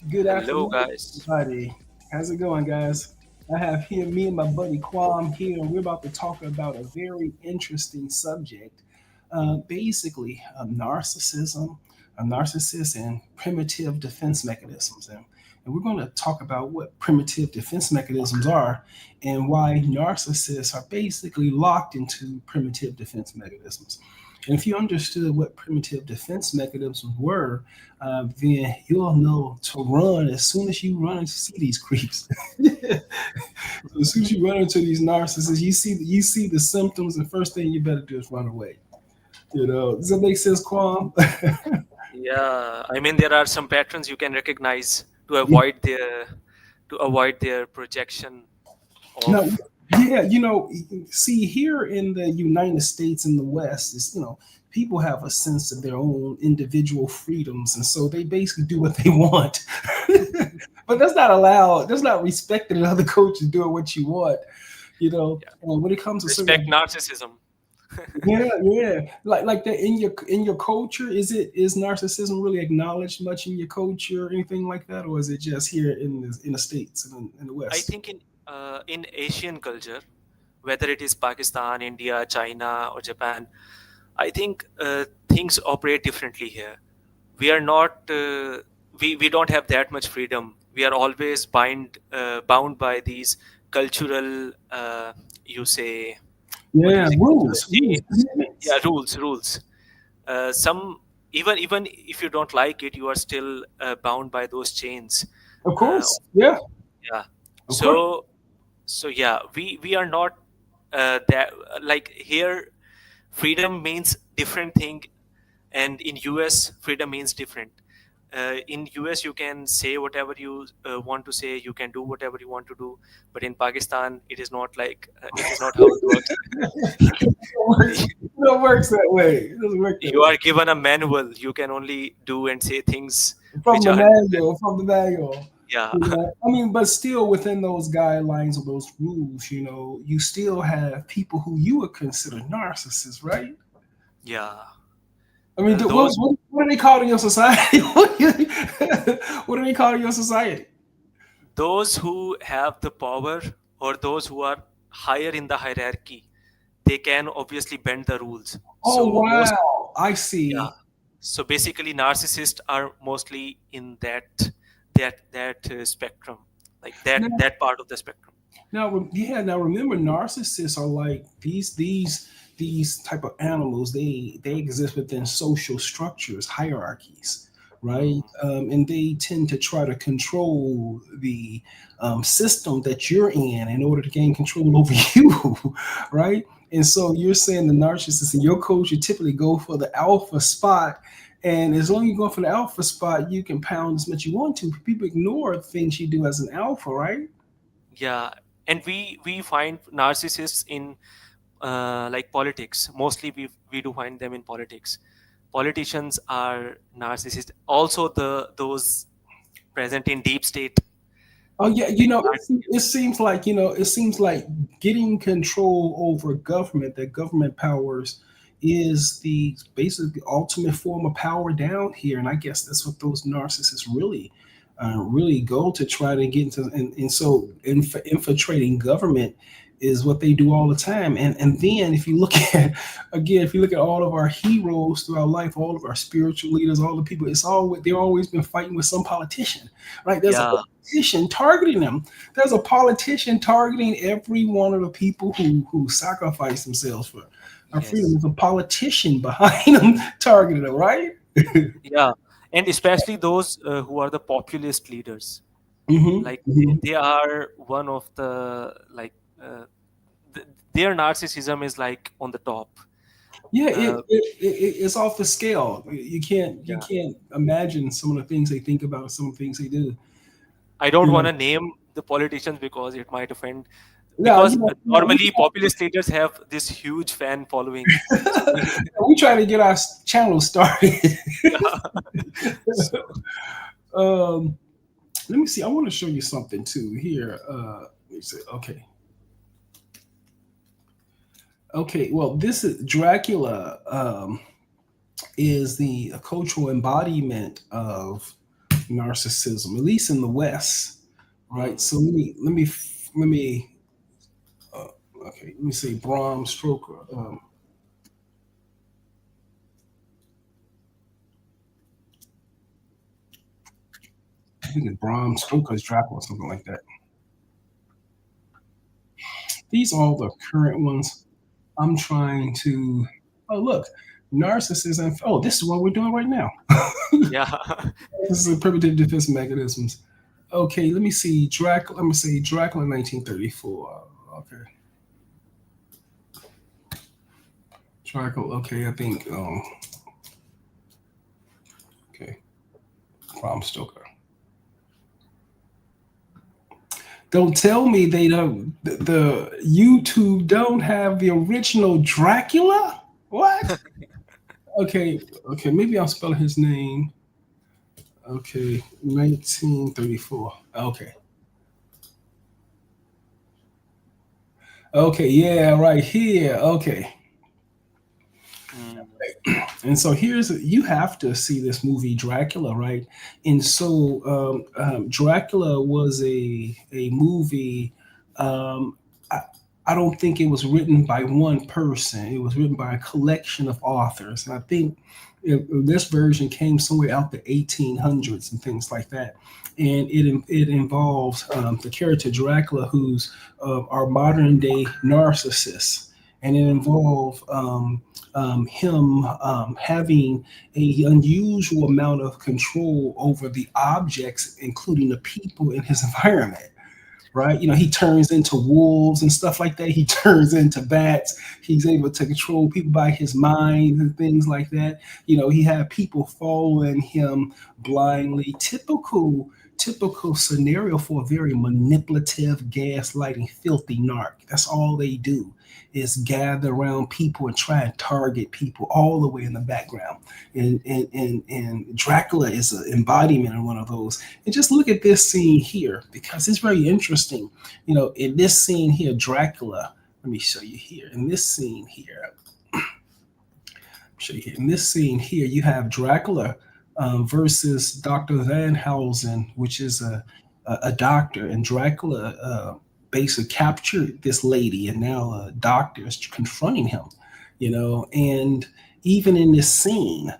Good Hello, afternoon, guys. everybody. How's it going, guys? I have here me and my buddy Quam here, and we're about to talk about a very interesting subject. Basically, narcissism, a narcissist, and primitive defense mechanisms. And we're going to talk about what primitive defense mechanisms are and why narcissists are basically locked into primitive defense mechanisms. And if you understood what primitive defense mechanisms were, then you'll know to run as soon as you run and see these creeps. So as soon as you run into these narcissists, you see the symptoms, and first thing you better do is run away. Does that make sense, Quam? Yeah, I mean there are some patterns you can recognize to avoid their projection No, of. yeah, see here in the United States in the West is people have a sense of their own individual freedoms, and so they basically do what they want. But that's not allowed. That's not respected in other cultures doing what you want. Yeah, And when it comes to respect certain, narcissism. yeah, like that in your culture, is narcissism really acknowledged much in your culture or anything like that, or is it just here in the states and in the I West? think in Asian culture, whether it is Pakistan, India, China, or Japan, I think things operate differently here. We are not we don't have that much freedom. We are always bound by these cultural you say, what do you Yeah, say, cultural rules, chains. Yeah, commandments. rules. Some, even if you don't like it, you are still bound by those chains. Of uh, course, yeah, yeah. of course. So yeah, we are not that, like here freedom means different thing, and in US freedom means different. In US you can say whatever you want to say, you can do whatever you want to do, but in Pakistan it is not like it is not how it works. It works that way. It doesn't work that You way. are given a manual, you can only do and say things From which the are manual, from the manual. yeah. I mean, but still within those guidelines of those rules, you still have people who you would consider narcissists, right? Yeah, I mean, what, those what, what are they called in your society? What are they called in your society? those who have the power, or those who are higher in the hierarchy, they can obviously bend the rules. Oh, So most, wow. I yeah, see. so basically narcissists are mostly in that spectrum, like that part of the spectrum. Yeah. Now remember, narcissists are like these type of animals. They exist within social structures, hierarchies, right? Hmm. And they tend to try to control the system that you're in order to gain control over you, right? And so you're saying the narcissists in your culture typically go for the alpha spot. And as long as you go for the alpha spot, you can pound as much you want to. People ignore things you do as an alpha, right? Yeah, and we find narcissists in like politics. Mostly we do find them in politics. Politicians are narcissists. Also those present in deep state. Oh yeah, They are, it seems like getting control over government, that government powers is the basically ultimate form of power down here, and I guess that's what those narcissists really go to try to get into, and so infiltrating government is what they do all the time, and then if you look at again, if you look at all of our heroes throughout life, all of our spiritual leaders, all the people, it's all they've always been fighting with some politician, right? There's a yeah. politician targeting them. There's a politician targeting every one of the people who sacrifice themselves for our freedom. Yes. There's a politician behind them targeting them, right? Yeah, and especially those who are the populist leaders. Hmm. Like Hmm. they are one of the, like, uh, their narcissism is like on the top. Yeah, Uh, it's off the scale. You yeah, can't imagine some of the things they think about, some of the things they do. I don't You want know, to name the politicians because it might offend. yeah, Because we normally populist leaders have this huge fan following. So we try to get our channel started. yeah. So um, Let me see. I want to show you something too here. Let me see. Okay. Okay, well, this is Dracula, is the cultural embodiment of narcissism, at least in the West, right? Mm. So let me uh, okay, let me say Bram Stoker. I think it's Bram Stoker's Dracula or something like that. These are all the current ones. I'm trying to. Oh, look, narcissism. Oh, this is what we're doing right now. Yeah. This is primitive defense mechanisms. Okay, let me see. Dracula. Let me say Dracula 1934. Okay, Dracula. Okay, I think. Okay, Bram Stoker. Don't tell me they don't. The YouTube don't have the original Dracula. What? Okay, okay. Maybe I'll spell his name. Okay, 1934. Okay. Okay, yeah, right here. Okay. Mm. And so here's you have to see this movie Dracula, right? And so Dracula was a movie. Um, I, I don't think it was written by one person. It was written by a collection of authors, and I think this version came somewhere out the 1800s and things like that. And it involves the character Dracula, who's our modern day narcissist, and it Mm. involves him having a unusual amount of control over the objects, including the people in his environment. Right? He turns into wolves and stuff like that. He turns into bats. He's able to control people by his mind and things like that. He had people following him blindly. Typical scenario for a very manipulative, gaslighting, filthy narc. That's all they do is gather around people and try and target people all the way in the background. And Dracula is an embodiment of one of those. And just look at this scene here because it's very interesting. In this scene here, Dracula, let me show you here. In this scene here, show you here. In this scene here, you have Dracula versus Dr. Van Helsing, which is a doctor, and Dracula basically captured this lady, and now a doctor is confronting him. And even in this scene,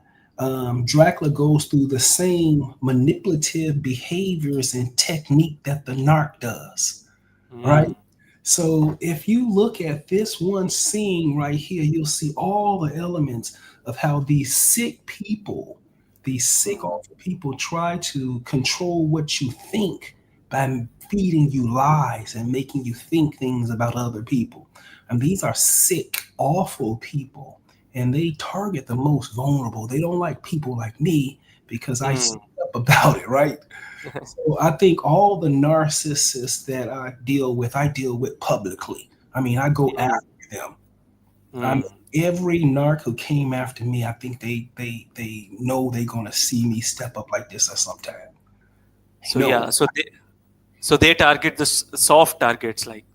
Dracula goes through the same manipulative behaviors and technique that the narc does, right? Mm. So if you look at this one scene right here, you'll see all the elements of how these sick, Mm. awful people try to control what you think by feeding you lies and making you think things about other people. And these are sick, awful people, and they target the most vulnerable. They don't like people like me because I Mm. speak up about it, right? So I think all the narcissists that I deal with publicly. I mean, I go Mm. after them. I mean, Mm. every narc who came after me, I think they know they're gonna see me step up like this at some time. They So know. yeah, so they target the soft targets, like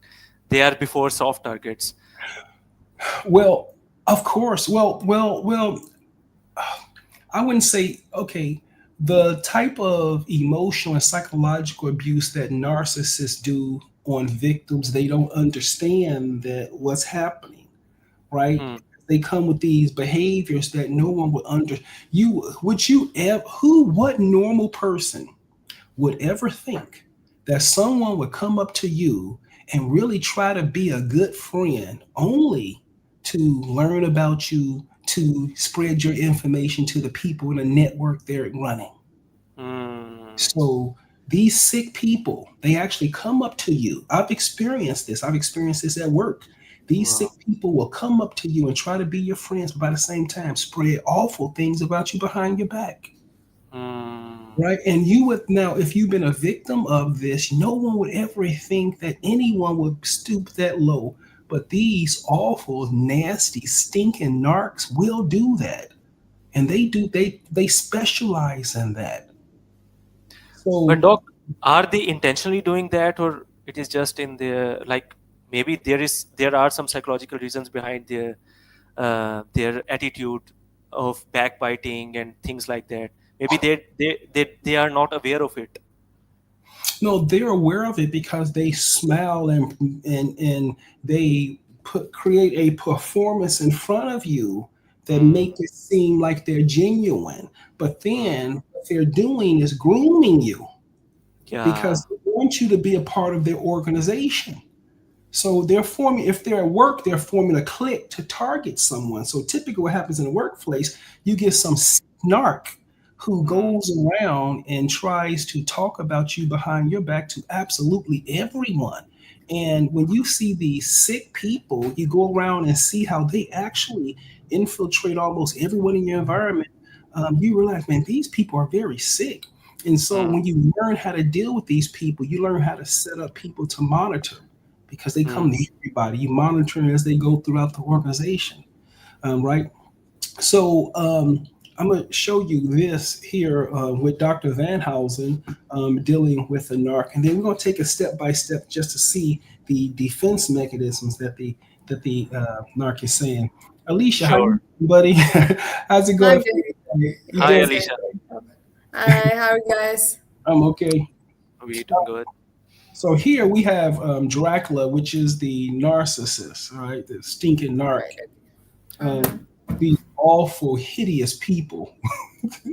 they are before soft targets. Well, of course. Well. I wouldn't say okay. The type of emotional and psychological abuse that narcissists do on victims, they don't understand that what's happening, right? Mm. They come with these behaviors that no one would under you. Would you ever? Who? What normal person would ever think that someone would come up to you and really try to be a good friend only to learn about you, to spread your information to the people in the network they're running? Mm. So these sick people, they actually come up to you. I've experienced this. I've experienced this at work. These sick Wow. people will come up to you and try to be your friends, but by the same time, spread awful things about you behind your back. Mm. Right. And you would now, if you've been a victim of this, no one would ever think that anyone would stoop that low. But these awful, nasty, stinking narcs will do that. And they specialize in that. But So doc, are they intentionally doing that, or it is just in their, like, maybe there are some psychological reasons behind their attitude of backbiting and things like that. Maybe they are not aware of it. No, they're aware of it because they smile and they create a performance in front of you that Hmm. make it seem like they're genuine. But Hmm. then what they're doing is grooming you Yeah. because they want you to be a part of their organization. So they're forming, if they're at work, they're forming a clique to target someone. So typically what happens in the workplace, you get some snark who Hmm. goes around and tries to talk about you behind your back to absolutely everyone. And when you see these sick people, you go around and see how they actually infiltrate almost everyone in your environment. You realize, man, these people are very sick. And so Hmm. when you learn how to deal with these people, you learn how to set up people to monitor because they Hmm. come to everybody. You monitor them as they go throughout the organization, right? So I'm going to show you this here with Dr. Van Housen dealing with the narc, and then we're going to take it step by step just to see the defense mechanisms that the narc is saying. Alicia, how Sure. you doing, buddy? How's it going I'm for good. you? You Hi, doing? Thanks, thanks. Alicia. Hi, how are you guys? I'm okay. We doing good. So here we have Dracula, which is the narcissist, right? The stinking All narc. right. Um, Mm-hmm. these awful, hideous people.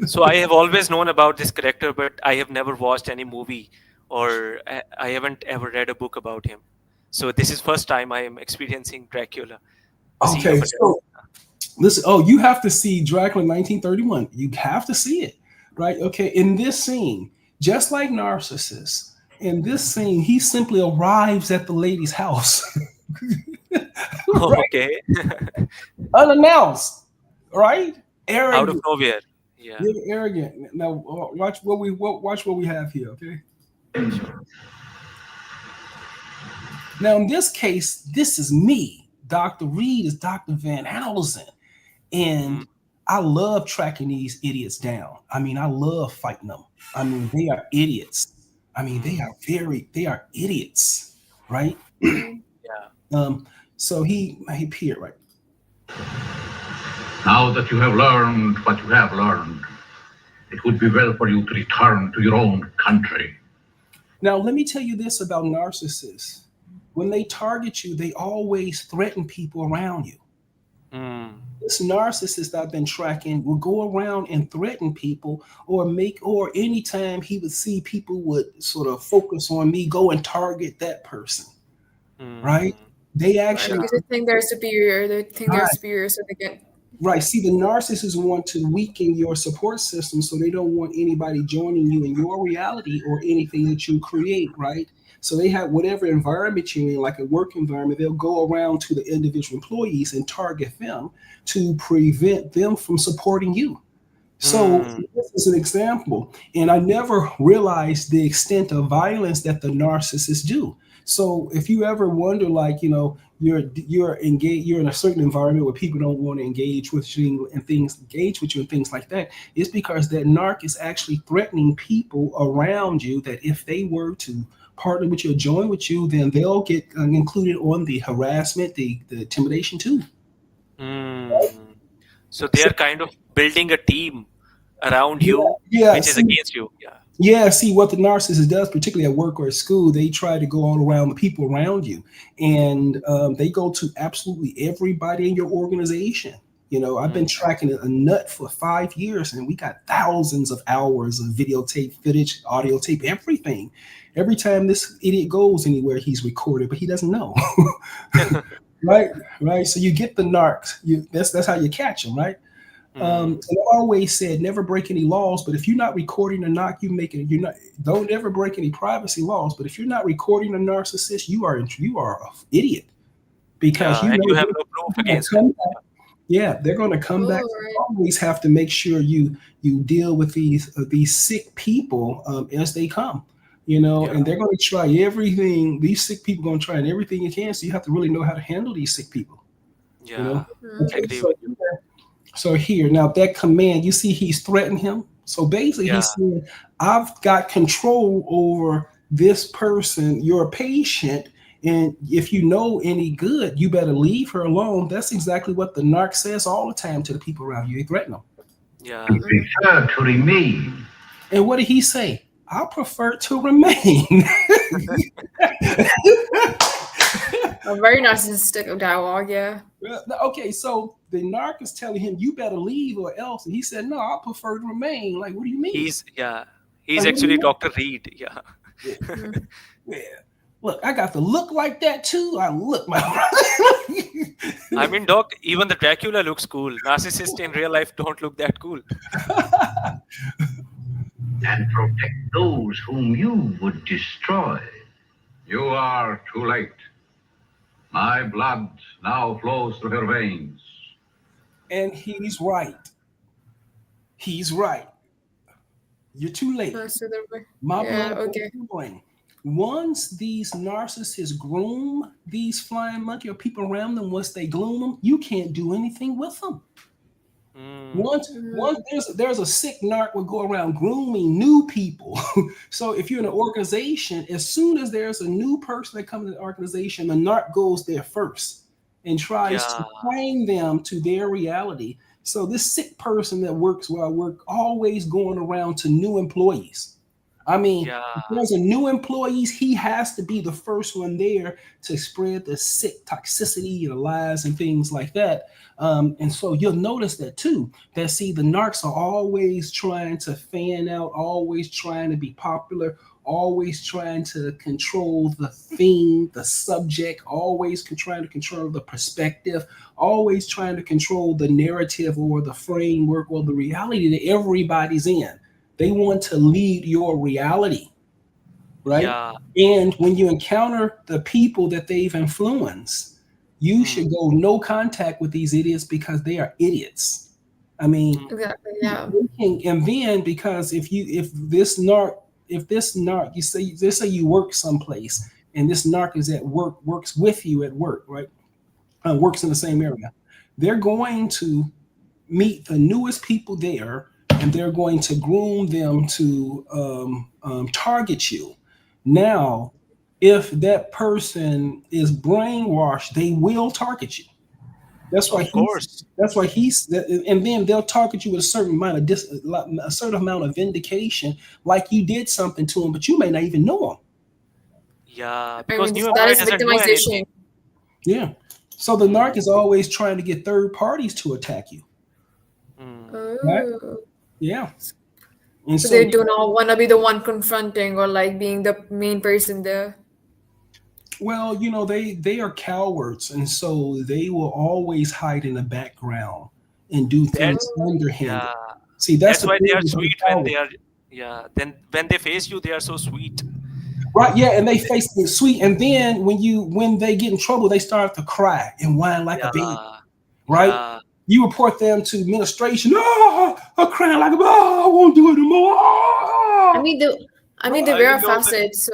So I have always known about this character, but I have never watched any movie, or I haven't ever read a book about him. So this is first time I am experiencing Dracula, the seed Okay, of a so listen. Oh, you have to see Dracula 1931. You have to see it, right? Okay, in this scene, just like Narcissus, in this scene, he simply arrives at the lady's house, right? Okay. Unannounced, right? Out of Arrogant. nowhere. Yeah, You're arrogant. Now watch what we have here. Okay. sure. Now in this case, this is me. Dr. Reed is Dr. Van Housen. Mm, And I love tracking these idiots down. I mean, I love fighting them. I mean, they are idiots. I mean, mm, they are idiots, right? Mm-hmm. yeah. So he appeared, right? Now that you have learned what you have learned, it would be well for you to return to your own country. Now, let me tell you this about narcissists. When they target you, they always threaten people around you. Mm, This narcissist I've been tracking will go around and threaten people or anytime he would see people would sort of focus on me, go and target that person, right? mm, They Right, actually, because they think they're superior. They think they're right, superior, so they get. right. See, the narcissists want to weaken your support system so they don't want anybody joining you in your reality or anything that you create, right? So they have whatever environment you're in, like a work environment, they'll go around to the individual employees and target them to prevent them from supporting you. So mm, this is an example, and I never realized the extent of violence that the narcissists do. So if you ever wonder, like you're engaged, you're in a certain environment where people don't want to engage with you and things like that, it's because that narc is actually threatening people around you that if they were to partner with you or join with you, then they'll get included on the harassment, the intimidation too. mm. So they So are kind of building a team around yeah, you, yeah. which is See, against you. Yeah. yeah, see what the narcissist does, particularly at work or at school, they try to go all around the people around you, and they go to absolutely everybody in your organization. I've Mm, been tracking a nut for 5 years, and we got thousands of hours of videotape, footage, audio tape, everything. Every time this idiot goes anywhere, he's recorded, but he doesn't know. Right, right. So you get the narcs. That's how you catch them, right? mm, And I always said never break any laws, but if you're not recording a knock, you're not don't ever break any privacy laws. But if you're not recording a narcissist, you are an idiot because yeah, you and you know have they're no proof going to against them. come back. Yeah, they're going to come back. Oh, You right. always have to make sure you deal with these sick people as they come. Yeah, And they're going to try everything. These sick people going to try everything you can. So you have to really know how to handle these sick people. You yeah, know. Mm-hmm. Okay, agree with you. so here, now that command, you see he's threatened him. So basically Yeah, he's saying, I've got control over this person, your patient. And if you know any good, you better leave her alone. That's exactly what the narc says all the time to the people around you. They threaten them. Yeah. I prefer to remain. And what did he say? I prefer to remain. A very narcissistic dialogue, yeah. Okay, so the narc is telling him, you better leave or else. And he said, no, I prefer to remain. Like, what do you mean? He's yeah. He's Like, what do you actually mean? Dr. Reed. Yeah. Yeah. Mm. Yeah. Look, I got to look like that too. I look, my I mean, Doc, even the Dracula looks cool. Narcissists in real life don't look that cool. And protect those whom you would destroy. You are too late. My blood now flows through her veins. And he's right. He's right. You're too late. So My yeah, blood goes okay. through brain. Once these narcissists groom these flying monkey or people around them, once they gloom them, you can't do anything with them. Mm, Once there's a sick narc will go around grooming new people. So if you're in an organization, as soon as there's a new person that comes to the organization, the narc goes there first and tries to yeah. train them to their reality. So this sick person that works where I work always going around to new employees. I mean, Yeah. if there's a new employees, he has to be the first one there to spread the sick toxicity and the lies and things like that. And so you'll notice that too. That see, the narcs are always trying to fan out, always trying to be popular, always trying to control the theme, the subject, always trying to control the perspective, always trying to control the narrative or the framework or the reality that everybody's in. They want to lead your reality, right? Yeah. And when you encounter the people that they've influenced, you Mm, should go no contact with these idiots because they are idiots. I mean, mm, Exactly, yeah. and then because if this narc you say let's say you work someplace and this narc is at work works with you at work, right? Works in the same area, they're going to meet the newest people there and they're going to groom them to target you. Now, if that person is brainwashed, they will target you. That's why of course. and then they'll target you with a certain amount of a certain amount of vindication, like you did something to them, but you may not even know them. Yeah. I Because mean, new that employee is doesn't know victimization. anything. Yeah. So the narc Mm, is always trying to get third parties to attack you, mm, right? Oh. Yeah. And So so they do not want to be the one confronting or like being the main person there. well, they are cowards, and so they will always hide in the background and do things that's Oh. underhanded. yeah. See, that's That's the why they thing are with those sweet when they cowards, are. Yeah. Then when they face you, they are so sweet. right? Yeah, and they face it sweet, and then when they get in trouble, they start to cry and whine like a baby, Yeah. right? Yeah. You report them to administration. Oh, I'm crying like, oh, I won't do it anymore. I Oh, mean, they I wear didn't know that. facets. So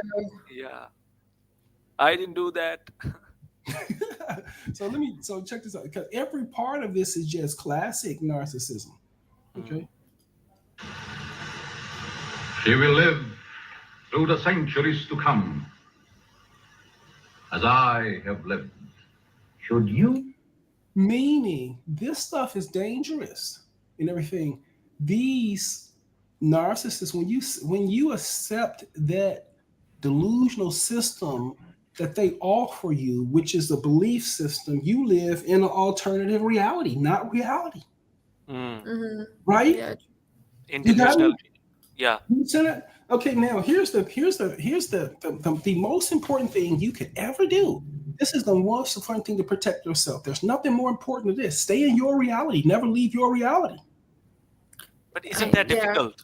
Yeah. I didn't do that. so check this out because every part of this is just classic narcissism. Mm, Okay. She will live through the centuries to come, as I have lived. Should you? Meaning this stuff is dangerous and everything. These narcissists, when you accept that delusional system that they offer you, which is a belief system, you live in an alternative reality, not reality, mm. mhm. right? Yeah. In You got delusional. me? Yeah. You said it? Okay, now here's the most important thing you could ever do. This is the most important thing to protect yourself. There's nothing more important than this. Stay in your reality. Never leave your reality. But isn't that Yeah. difficult?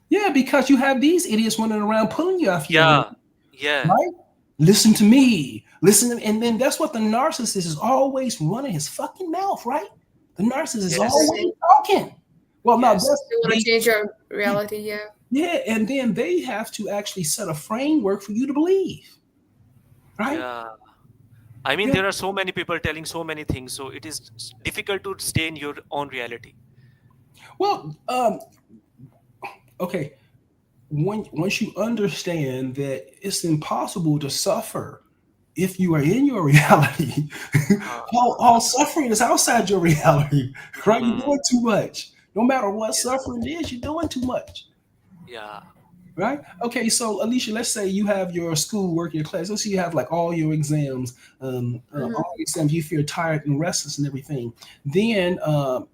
Yeah, because you have these idiots running around pulling you off your reality, Yeah. Yeah. right? Listen to me. And then that's what the narcissist is always running his fucking mouth, right? The narcissist is Yes. always Exactly. talking. Well, now Yes. that's They want to change your reality. Yeah. yeah, and then they have to actually set a framework for you to believe, right? Yeah. I mean, Yeah. there are so many people telling so many things, so it is difficult to stay in your own reality. Well, okay. Once you understand that it's impossible to suffer if you are in your reality, Uh, all suffering is outside your reality, right? You're mm, doing too much. No matter what Yeah. suffering is, you're doing too much. Yeah. Right? Okay, so Alicia, let's say you have your school work, your class. Let's say you have like all your exams, Mm-hmm. all your exams. You feel tired and restless and everything. Then,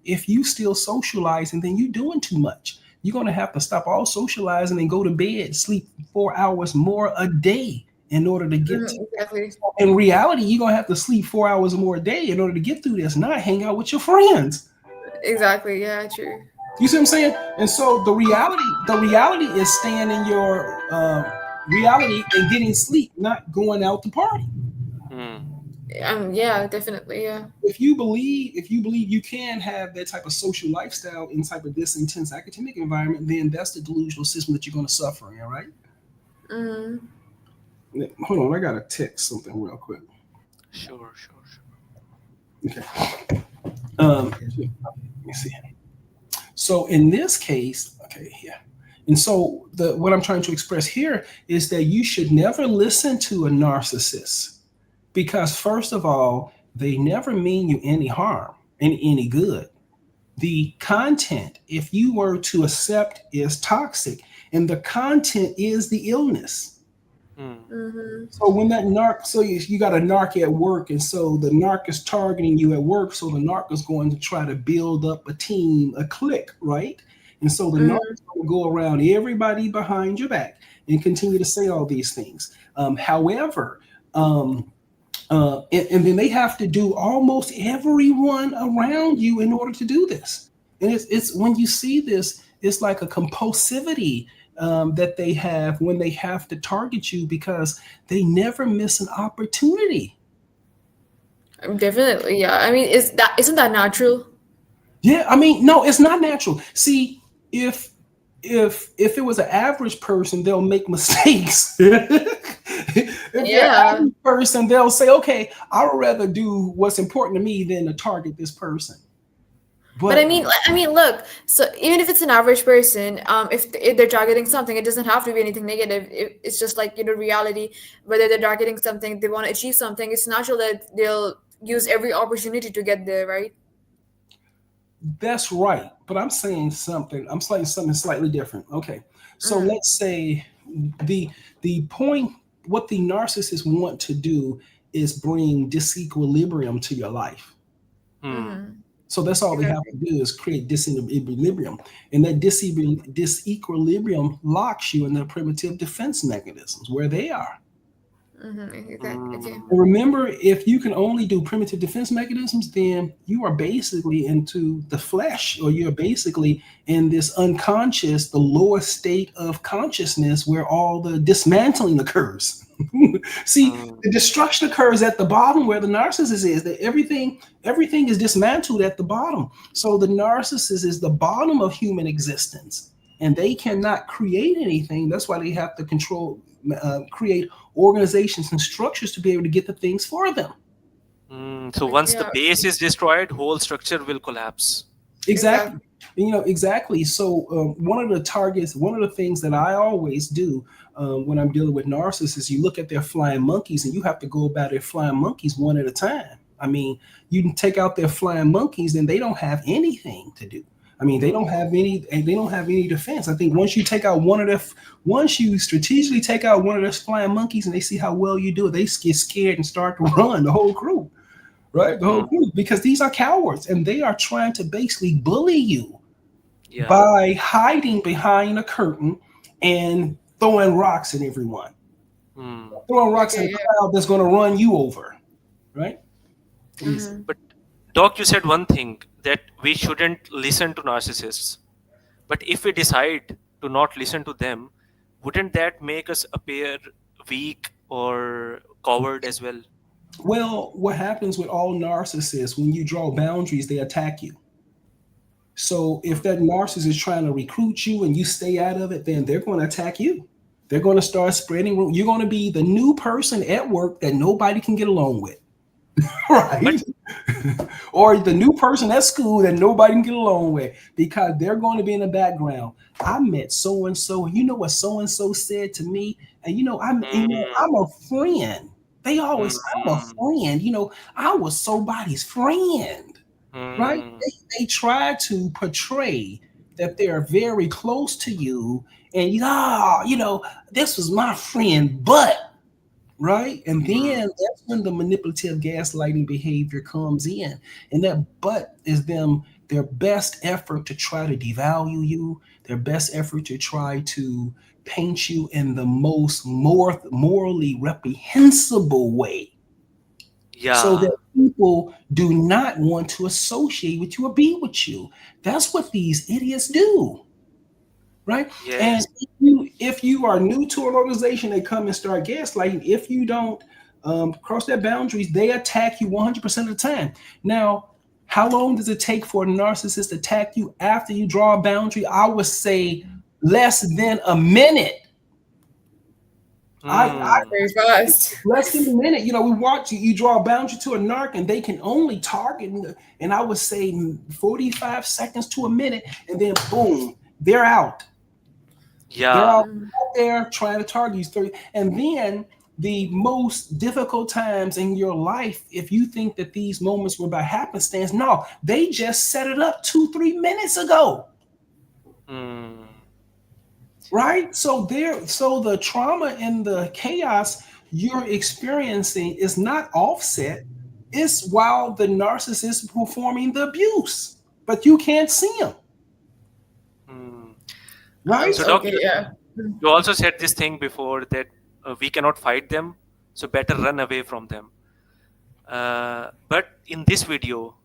if you still socializing, then you're doing too much. You're gonna have to stop all socializing and go to bed, sleep 4 hours more a day in order to get to. Exactly. In reality, you're gonna have to sleep 4 hours more a day in order to get through this, not hang out with your friends. Exactly. Yeah. True. You see what I'm saying? And so the reality is staying in your reality and getting sleep, not going out to party. Hmm. Yeah. Definitely. Yeah. If you believe you can have that type of social lifestyle in type of this intense academic environment, then that's the delusional system that you're going to suffer in, right? Mm-hmm. Hold on, I gotta text something real quick. Sure, sure, sure. Okay. Let me see. So in this case, okay, yeah. And so the what I'm trying to express here is that you should never listen to a narcissist because first of all, they never mean you any harm and any good. The content, if you were to accept, is toxic, and the content is the illness. Hmm. Mm-hmm. So when that narc, so you got a narc at work, and so the narc is targeting you at work. So the narc is going to try to build up a team, a clique, right? And so the narc Mm-hmm. is going to go around everybody behind your back and continue to say all these things. However, um, and then they have to do almost everyone around you in order to do this. And it's when you see this, it's like a compulsivity that they have when they have to target you because they never miss an opportunity. Definitely. Yeah. I mean, isn't that natural? Yeah, I mean, no, it's not natural. See, if if it was an average person, they'll make mistakes. If they're an Yeah. average person, they'll say, "Okay, I would rather do what's important to me than to target this person." But But I mean, look. So even if it's an average person, if they're targeting something, it doesn't have to be anything negative. It's just like reality. Whether they're targeting something, they want to achieve something. It's natural that they'll use every opportunity to get there, right? that's right. But I'm saying something. I'm saying something slightly different. Okay, so Mm-hmm. let's say the the point. What the narcissists want to do is bring disequilibrium to your life. Hmm. Mm-hmm. So that's all they have Exactly. to do is create disequilibrium, and that disequilibrium locks you in the primitive defense mechanisms where they are. Mm-hmm. Exactly. Okay. Hmm. And remember, if you can only do primitive defense mechanisms, then you are basically into the flesh, or you're basically in this unconscious, the lowest state of consciousness where all the dismantling occurs. See, Hmm. the destruction occurs at the bottom where the narcissist is. That everything is dismantled at the bottom. So the narcissist is the bottom of human existence, and they cannot create anything. That's why they have to create organizations and structures to be able to get the things for them. Hmm. So once the Yeah. base is destroyed, whole structure will collapse. Exactly. Exactly. Exactly. So one of the targets, one of the things that I always do when I'm dealing with narcissists, you look at their flying monkeys, and you have to go about their flying monkeys one at a time. I mean, you can take out their flying monkeys, and they don't have anything to do. I mean, Hmm. they don't have any defense. I think once you strategically take out one of their flying monkeys, and they see how well you do it, they get scared and start to run the whole crew, right? The whole Hmm. group, because these are cowards and they are trying to basically bully you Yeah. by hiding behind a curtain and throwing rocks at everyone, Hmm. throwing rocks at a Okay. Yeah. crowd that's going to run you over, right? Let me see. Mm-hmm. But Doc, you said one thing that we shouldn't listen to narcissists. But if we decide to not listen to them, wouldn't that make us appear weak or coward as well? Well, what happens with all narcissists when you draw boundaries, they attack you. So if that narcissist is trying to recruit you and you stay out of it, then they're going to attack you. They're going to start spreading. You're going to be the new person at work that nobody can get along with. But Right? Or the new person at school that nobody can get along with because they're going to be in the background. I met so and so, and you know what so and so said to me, and mm, I'm a friend. They always, I'm a mm, friend. I was somebody's friend. right? Hmm. They try to portray that they're very close to you, and this was my friend, but right, and Hmm. then that's when the manipulative gaslighting behavior comes in, and that but is them their best effort to try to devalue you, their best effort to try to paint you in the most morally reprehensible way, so Yeah. that people do not want to associate with you or be with you. That's what these idiots do, right? And Yes. if you are new to an organization, they come and start gaslighting. If you don't cross their boundaries, they attack you 100% of the time. Now, how long does it take for a narcissist to attack you after you draw a boundary? I would say less than a minute. I Hmm. Very fast. less than a minute. We watch you draw a boundary to a narc, and they can only target, and I would say 45 seconds to a minute, and then boom, they're out. They're Yeah. out there trying to target you. And then the most difficult times in your life, if you think that these moments were by happenstance, no, they just set it up 2, 3 minutes ago. Hmm. Right? So the trauma and the chaos you're experiencing is not offset. It's while the narcissist is performing the abuse, but you can't see them. Hmm. Right? So, Okay, doctor, yeah. you also said this thing before that we cannot fight them, so better run away from them. But in this video,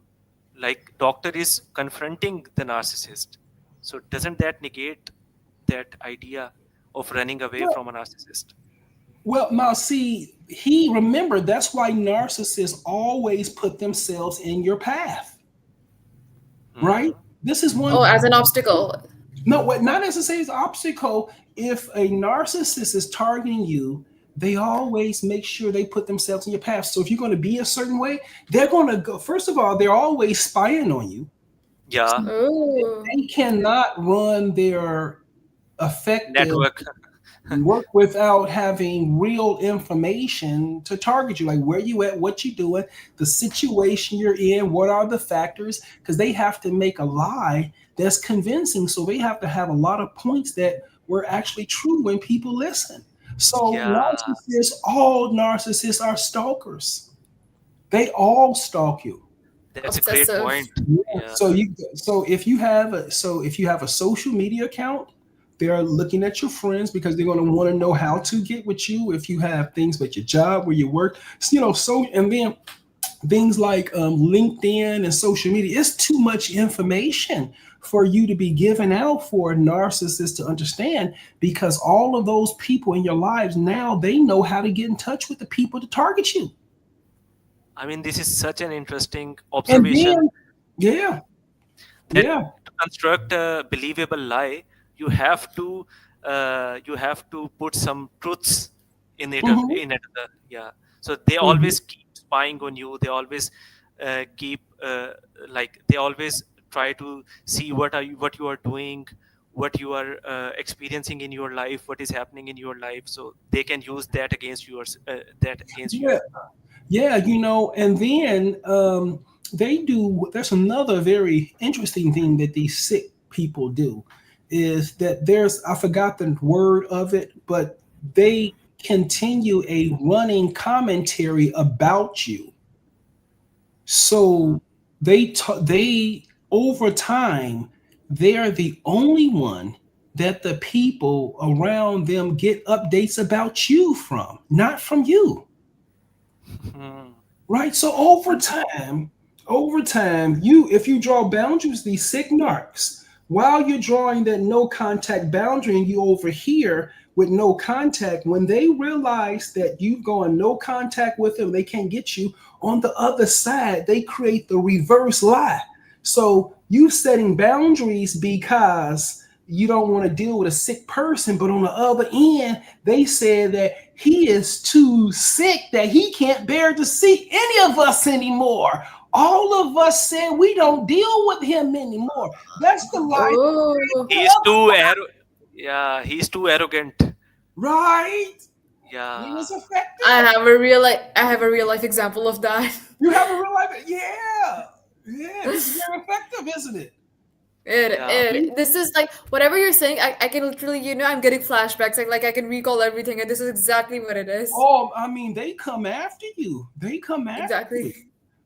like doctor is confronting the narcissist, so doesn't that negate that idea of running away Well, from a narcissist? well, now see, he remember that's why narcissists always put themselves in your path, right? Hmm. This is one. Oh, as an obstacle. No, what not necessarily is obstacle. If a narcissist is targeting you, they always make sure they put themselves in your path. So if you're going to be a certain way, they're going to go. First of all, they're always spying on you. Yeah. Oh. They cannot run their effective Network. work without having real information to target you, like where you at, what you doing, the situation you're in, what are the factors, because they have to make a lie that's convincing, so they have to have a lot of points that were actually true when people listen. So Yeah, all narcissists are stalkers. They all stalk you. that's a great Obsessive. point. Yeah. Yeah. So if you have a social media account, they're looking at your friends because they're going to want to know how to get with you. If you have things with your job where you work, and then things like LinkedIn and social media, it's too much information for you to be given out for a narcissist to understand, because all of those people in your lives now, they know how to get in touch with the people to target you. I mean, this is such an interesting And observation then, yeah, that yeah. to construct a believable lie, you have to put some truths in it. Mhm. In it, yeah. So they Mhm. always keep spying on you. They always keep like they always try to see what you are doing, what you are experiencing in your life, what is happening in your life. So they can use that against yours. That against Yeah, you. yeah, and then they do. There's another very interesting thing that these sick people do, is that I forgot the word of it, but they continue a running commentary about you. So they over time, they are the only one that the people around them get updates about you from, not from you. Hmm. Right. So over time, if you draw boundaries, these sick narcs, while you're drawing that no contact boundary and you over here with no contact, when they realize that you've gone no contact with them, they can't get you on the other side, they create the reverse lie. So you setting boundaries because you don't want to deal with a sick person, but on the other end, they said that he is too sick that he can't bear to see any of us anymore. All of us said we don't deal with him anymore. That's the lie Oh. He's forever. too yeah, he's too arrogant. Right? It Yeah. was effective. I have a real life example of that. You have a real life. Yeah. Yeah, this is very effective, isn't it? Yeah. This is like whatever you're saying. I can literally, I'm getting flashbacks. Like I can recall everything, and this is exactly what it is. Oh, I mean, they come after you. They come after you. Exactly.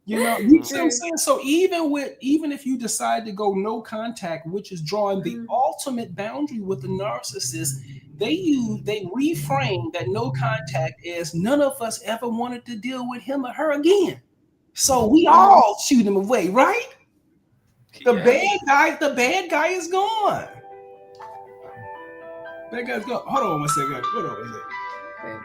You see what I'm True. saying? So even if you decide to go no contact, which is drawing the Mm, ultimate boundary with the narcissist, they reframe that no contact as none of us ever wanted to deal with him or her again. So we mm, all shoot him away, right? Yeah. The bad guy is gone. That guy's gone. Hold on one second. Hold on one second. right.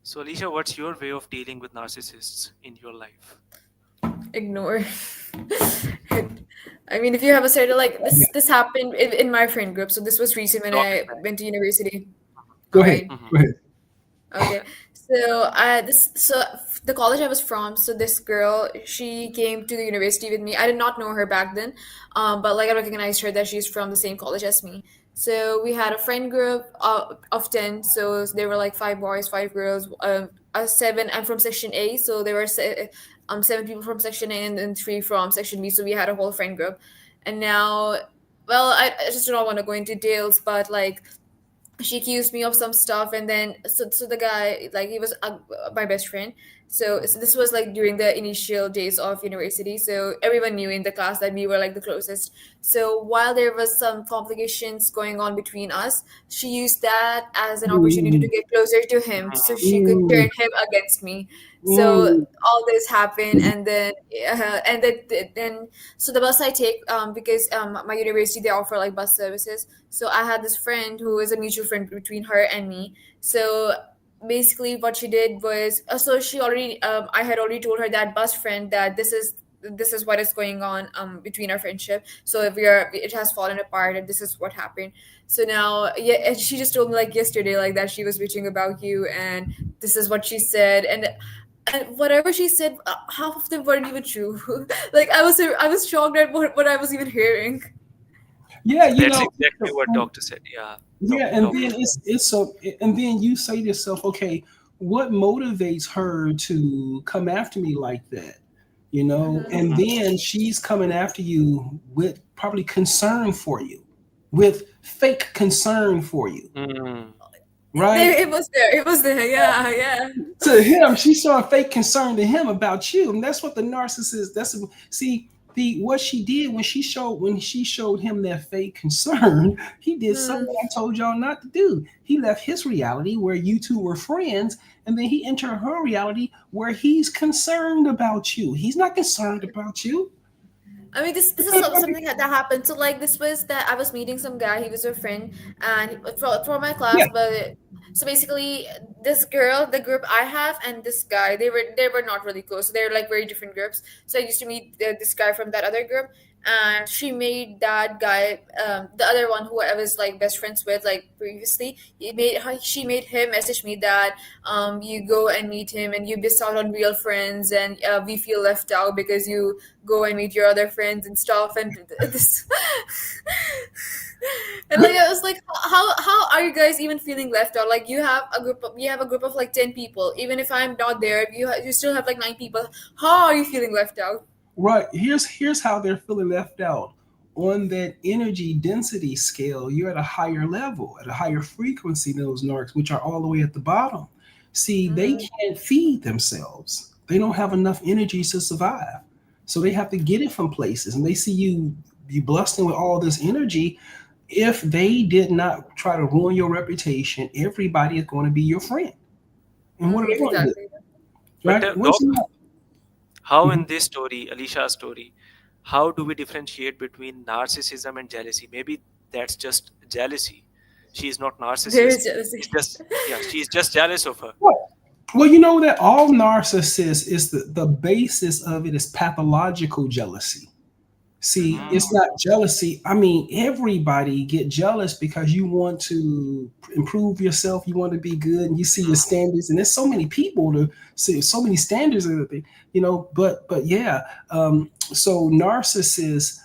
So, Alicia, what's your way of dealing with narcissists in your life? Ignore. I mean, if you have a certain like Yeah, this happened in my friend group. So this was recent when Block I it back. went to university. go All ahead. right. Go ahead. Okay. The college I was from, so this girl, she came to the university with me. I did not know her back then, but like I recognized her that she's from the same college as me. So we had a friend group of 10. So they were like five boys, five girls, seven. I'm from section A, so there were seven people from section A and then three from section B. So we had a whole friend group, and now, well, I just do not want to go into details, but like she accused me of some stuff, and then so the guy, like, he was my best friend. So this was like during the initial days of university, so everyone knew in the class that we were like the closest. So while there was some complications going on between us, she used that as an opportunity to Mm, get closer to him so she could mm, turn him against me. So mm, all this happened, and then so the bus I take, because my university, they offer like bus services. So I had this friend who is a mutual friend between her and me. So basically what she did was, so she already, I had already told her, that bus friend, that this is what is going on between our friendship. So if it has fallen apart, and this is what happened. So now, yeah, and she just told me like yesterday, like, that she was bitching about you, and this is what she said, and whatever she said, half of them weren't even true. Like, I was shocked at what I was even hearing. yeah, That's exactly what doctor said. Yeah. yeah, and Doctor. then it's so, and then you say to yourself, okay, what motivates her to come after me like that? Hmm. And then she's coming after you with probably concern for you, with fake concern for you, Mm. right? There, it was there. It was there. Yeah, yeah. To him, she's showing fake concern to him about you, and that's what the narcissist. See the what she did when she showed him that fake concern. He did Hmm. something I told y'all not to do. He left his reality where you two were friends, and then he entered her reality where he's concerned about you. He's not concerned about you. I mean, this is something that happened. So like, this was that I was meeting some guy. He was a friend, and for my Yeah. class. But so basically, this girl, the group I have, and this guy, they were not really close. They're like very different groups. So I used to meet this guy from that other group, and she made that guy, the other one who I was like best friends with, like previously. She made him message me that, you go and meet him, and you miss out on real friends, and we feel left out because you go and meet your other friends and stuff, and this. And like, I was like, how are you guys even feeling left out? Like, you have a group of like 10 people. Even if I'm not there, you still have like 9 people. How are you feeling left out? Right. Here's how they're feeling left out. On that energy density scale, you're at a higher level, at a higher frequency than those narcs, which are all the way at the bottom. See, they Mm, can't feed themselves. They don't have enough energy to survive. So they have to get it from places. And they see you blasting with all this energy. if they did not try to ruin your reputation, everybody is going to be your friend. And what are they going to do? Exactly. But Right? What's Doc, not? how in this story, Alicia's story, how do we differentiate between narcissism and jealousy? Maybe that's just jealousy. She is not There narcissist. is jealousy. She's just, yeah, she's just jealous of her. What? Well, you know that all narcissists is the basis of it is pathological jealousy. See, Mm, it's not jealousy. I mean, everybody get jealous because you want to improve yourself. You want to be good, and you see your mm, standards. And there's so many people to see, so many standards of the thing, you know. But yeah. So narcissists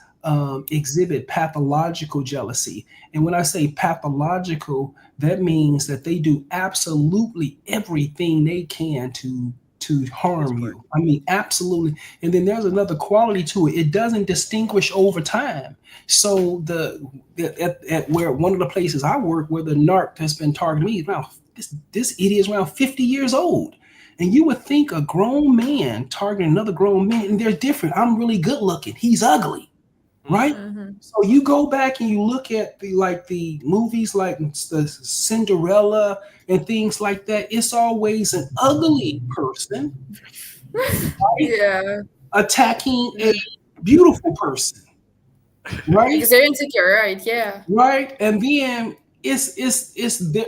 exhibit pathological jealousy, and when I say pathological, that means that they do absolutely everything they can to harm destroy. you. I mean, absolutely. And then there's another quality to it. It doesn't distinguish over time. So at where one of the places I work where the narc has been targeting me, now this idiot is around 50 years old. And you would think a grown man targeting another grown man, and they're different. I'm really good looking. He's ugly, right? Mm, Mm-hmm. So you go back and you look at the movies like the Cinderella and things like that. It's always an ugly person, right, Yeah. attacking a Mm. beautiful person, right? Because they're insecure, right? Yeah. Right, and then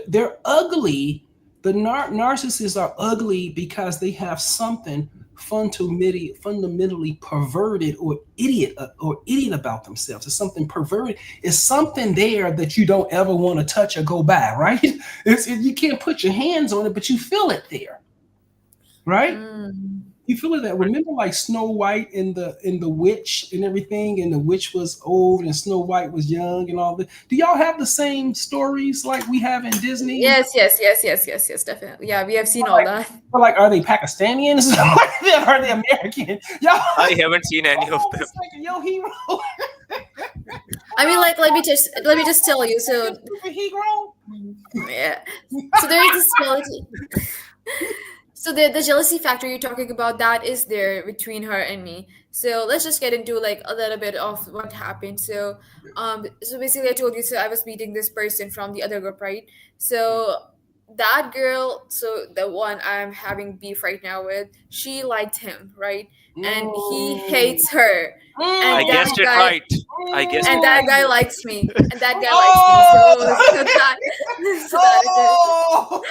they're ugly. The narcissists are ugly because they have something fundamentally perverted or idiot about themselves. It's something perverted. It's something there that you don't ever want to touch or go by. Right? You can't put your hands on it, but you feel it there. Right? Mm. You feel it that but remember like Snow White and the witch and everything, and the witch was old and Snow White was young and all that. Do y'all have the same stories like we have in Disney? Yes, yes, yes, yes, yes, yes, definitely. Yeah, we have seen Or all like, that. or like, are they Pakistani? Are they American? Y'all, I haven't seen any of hold on a them. second, yo, hero, I mean, like, let me just tell you. you So, stupid hero. yeah. So there is this jealousy. So the jealousy factor you're talking about, that is there between her and me. So let's just get into like a little bit of what happened. So basically I told you, so I was meeting this person from the other group, right? Mm, So that girl, so the one I'm having beef right now with, she liked him, right? And he Mm, hates her. I And mm, that guessed it guy right. I guessed and it that right. guy mm. likes me. And that guy likes me. Oh, So that so that is it. oh.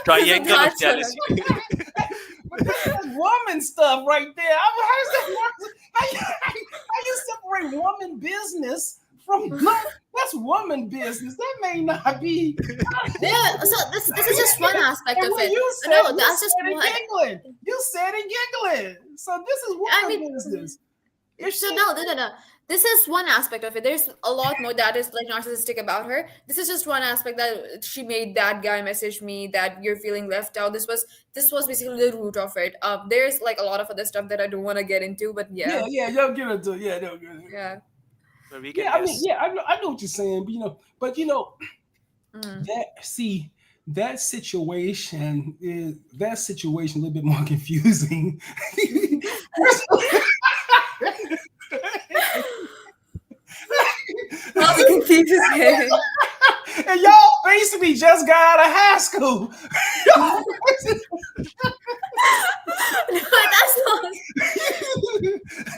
So Triangle of that's what jealousy. But that's woman stuff right there. How you separate woman business from that's woman business. That may not be. Yeah, so this is just one aspect And of what it. you No, that's just said it one. giggling. You said it giggling. So this is I woman mean, business. If so she, no, no, no, no. This is one aspect of it. There's a lot more that is like narcissistic about her. This is just one aspect that she made that guy message me that you're feeling left out. This was basically the root of it. There's like a lot of other stuff that I don't want to get into, but yeah, yeah, yeah, y'all get into it. Yeah, no, good. yeah. But we can Yeah, I mean, guess. yeah, I know what you're saying, but Mm. that see that situation a little bit more confusing. How the confusing. And y'all basically just got out of high school. No, that's not.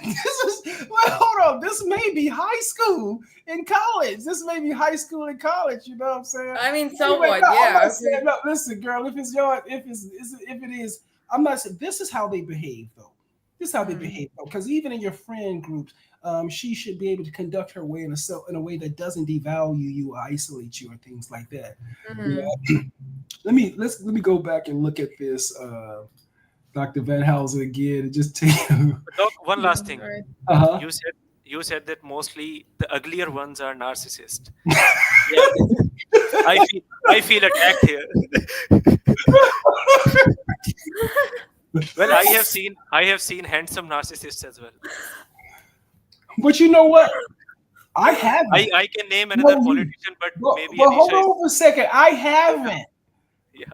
This is well, hold on. This may be high school in college. This may be high school in college. You know what I'm saying? I mean, Anyway, somewhat, no, I'm yeah. not saying no. Listen, girl. If it is, I'm not saying this is how they behave though. This is how they Mm. behave though. Because even in your friend groups, she should be able to conduct her way in a way that doesn't devalue you or isolate you or things like that. Yeah. Mm-hmm. Let me go back and look at this. Dr. Van Housen again and just take But Doc, one last Mm, thing. right. uh-huh. You said that mostly the uglier ones are narcissists. Yeah, I feel attacked here. Well, I have seen handsome narcissists as well. But you know what? I haven't. I can name another No, you. politician, but Well, maybe well, hold Alicia is. on for a second. I haven't. Yeah.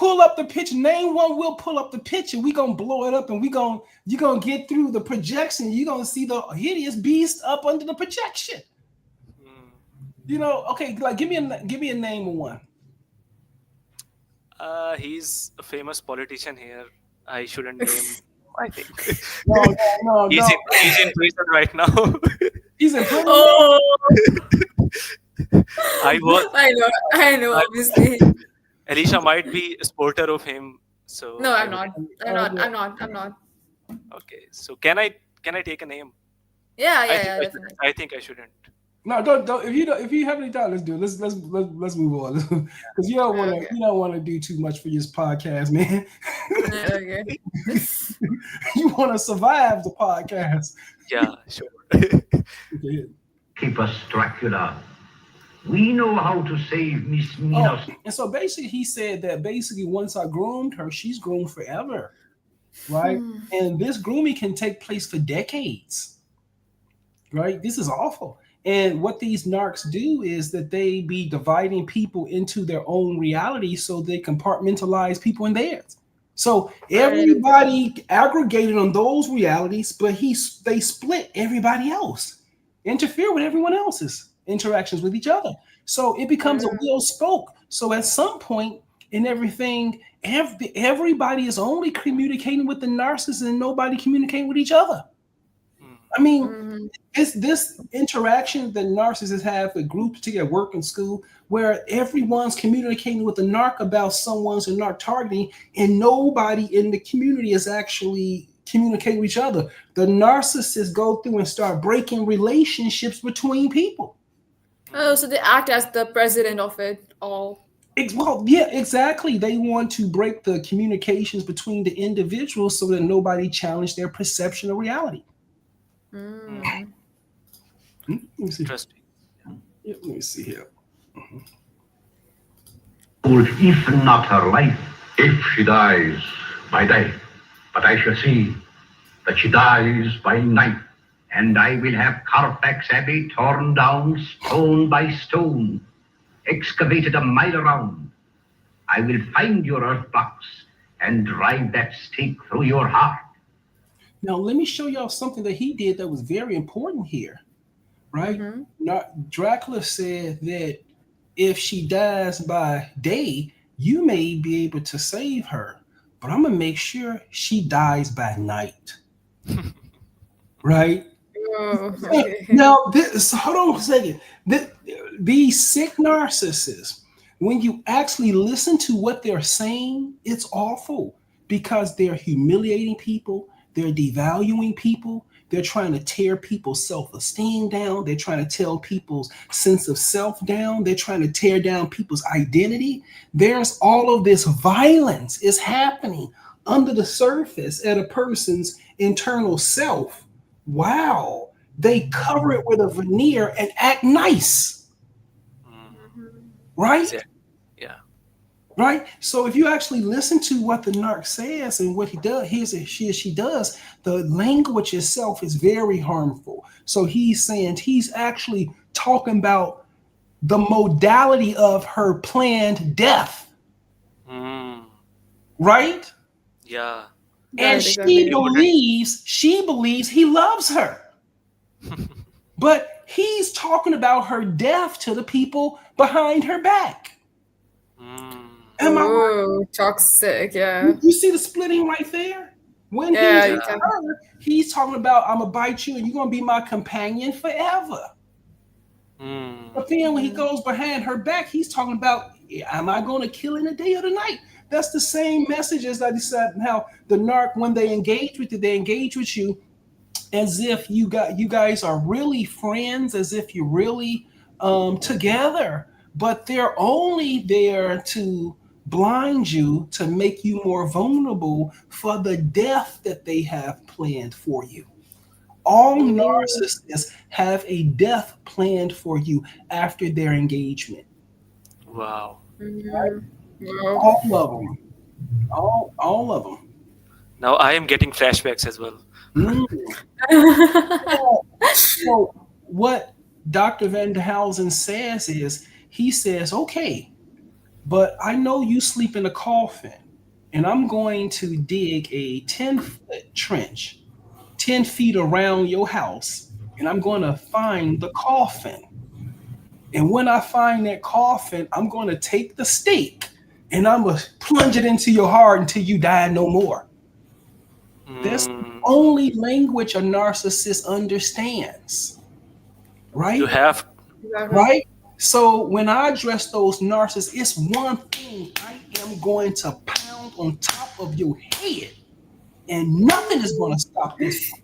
pull up the picture. Name one. We'll pull up the picture. We gonna blow it up, and you gonna get through the projection. You gonna see the hideous beast up under the projection. Mm. Okay. Like, give me a name of one. He's a famous politician here. I shouldn't name. I think No, no, no, no. he's in prison right now. He's in prison now. Oh, I was. I know, I, obviously. Alicia might be a supporter of him, so No, I I'm would. not. Yeah. I'm not. Okay, so can I take a name? Yeah, I yeah, think yeah, I shouldn't. definitely. I think I shouldn't. No, don't. If you have any doubt, let's do it. Let's move on because Okay. you don't want to do too much for this podcast, man. Okay. You want to survive the podcast. Yeah, sure. Okay. Keep us, Dracula. We know how to save Miss Minos. And so basically, he said that basically once I groomed her, she's groomed forever, right? And this grooming can take place for decades, right? This is awful. And what these narcs do is that they be dividing people into their own reality so they compartmentalize people in theirs. So Right. everybody aggregated on those realities, but they split everybody else, interfere with everyone else's interactions with each other. So it becomes a will spoke. So at some point in everything, everybody is only communicating with the narcissist and nobody communicating with each other. Mm. I mean, Mhm. it's this interaction that narcissists have with groups together, work and school, where everyone's communicating with the narc about someone's narc targeting, and nobody in the community is actually communicating with each other. The narcissists go through and start breaking relationships between people. Oh, so they act as the president of it all. Well, yeah, exactly. They want to break the communications between the individuals so that nobody challenge their perception of reality. Mm. Let me see. Interesting. Yeah, let me see here. If not her life, if she dies by day, but I shall see that she dies by night, and I will have Carfax Abbey torn down stone by stone, excavated a mile around. I will find your earth box and drive that stake through your heart. Now, let me show y'all something that he did that was very important here, right? Dracula said that if she dies by day, you may be able to save her, but I'm gonna make sure she dies by night, right? Oh, okay. Now, hold on a second. These sick narcissists, when you actually listen to what they're saying, it's awful because they're humiliating people, they're devaluing people, they're trying to tear people's self-esteem down, they're trying to tear people's sense of self down, they're trying to tear down people's identity. There's all of this violence is happening under the surface at a person's internal self. Wow. They cover it with a veneer and act nice, Mm. right? Exactly. Yeah. Right. So if you actually listen to what the narc says and what he does, she does, the language itself is very harmful. So he's saying he's actually talking about the modality of her planned death, Mm. right? Yeah. And Right, exactly. she believes he loves her. But he's talking about her death to the people behind her back. Mm. Am I right? Oh, toxic. Yeah. You see the splitting right there? When Yeah, he's you with can. her, he's talking about I'm gonna bite you and you're gonna be my companion forever. Mm. But then when he goes behind her back, he's talking about am I gonna kill in the day or the night? That's the same message as I said how the narc, when they engage with you, they engage with you as if you guys are really friends, as if you're really together, but they're only there to blind you, to make you more vulnerable for the death that they have planned for you. All narcissists have a death planned for you after their engagement. Wow. Mhm. Wow. All of them. All of them. Now I am getting flashbacks as well. Mm. So what Dr. Van der Hausen says is he says, okay, but I know you sleep in a coffin, and I'm going to dig a 10-foot trench, 10 feet around your house, and I'm going to find the coffin. And when I find that coffin, I'm going to take the stake and I'm going to plunge it into your heart until you die no more. That's the Mm, only language a narcissist understands, you right? have. Exactly. Right? So when I address those narcissists, it's one thing I am going to pound on top of your head, and nothing is going to stop this,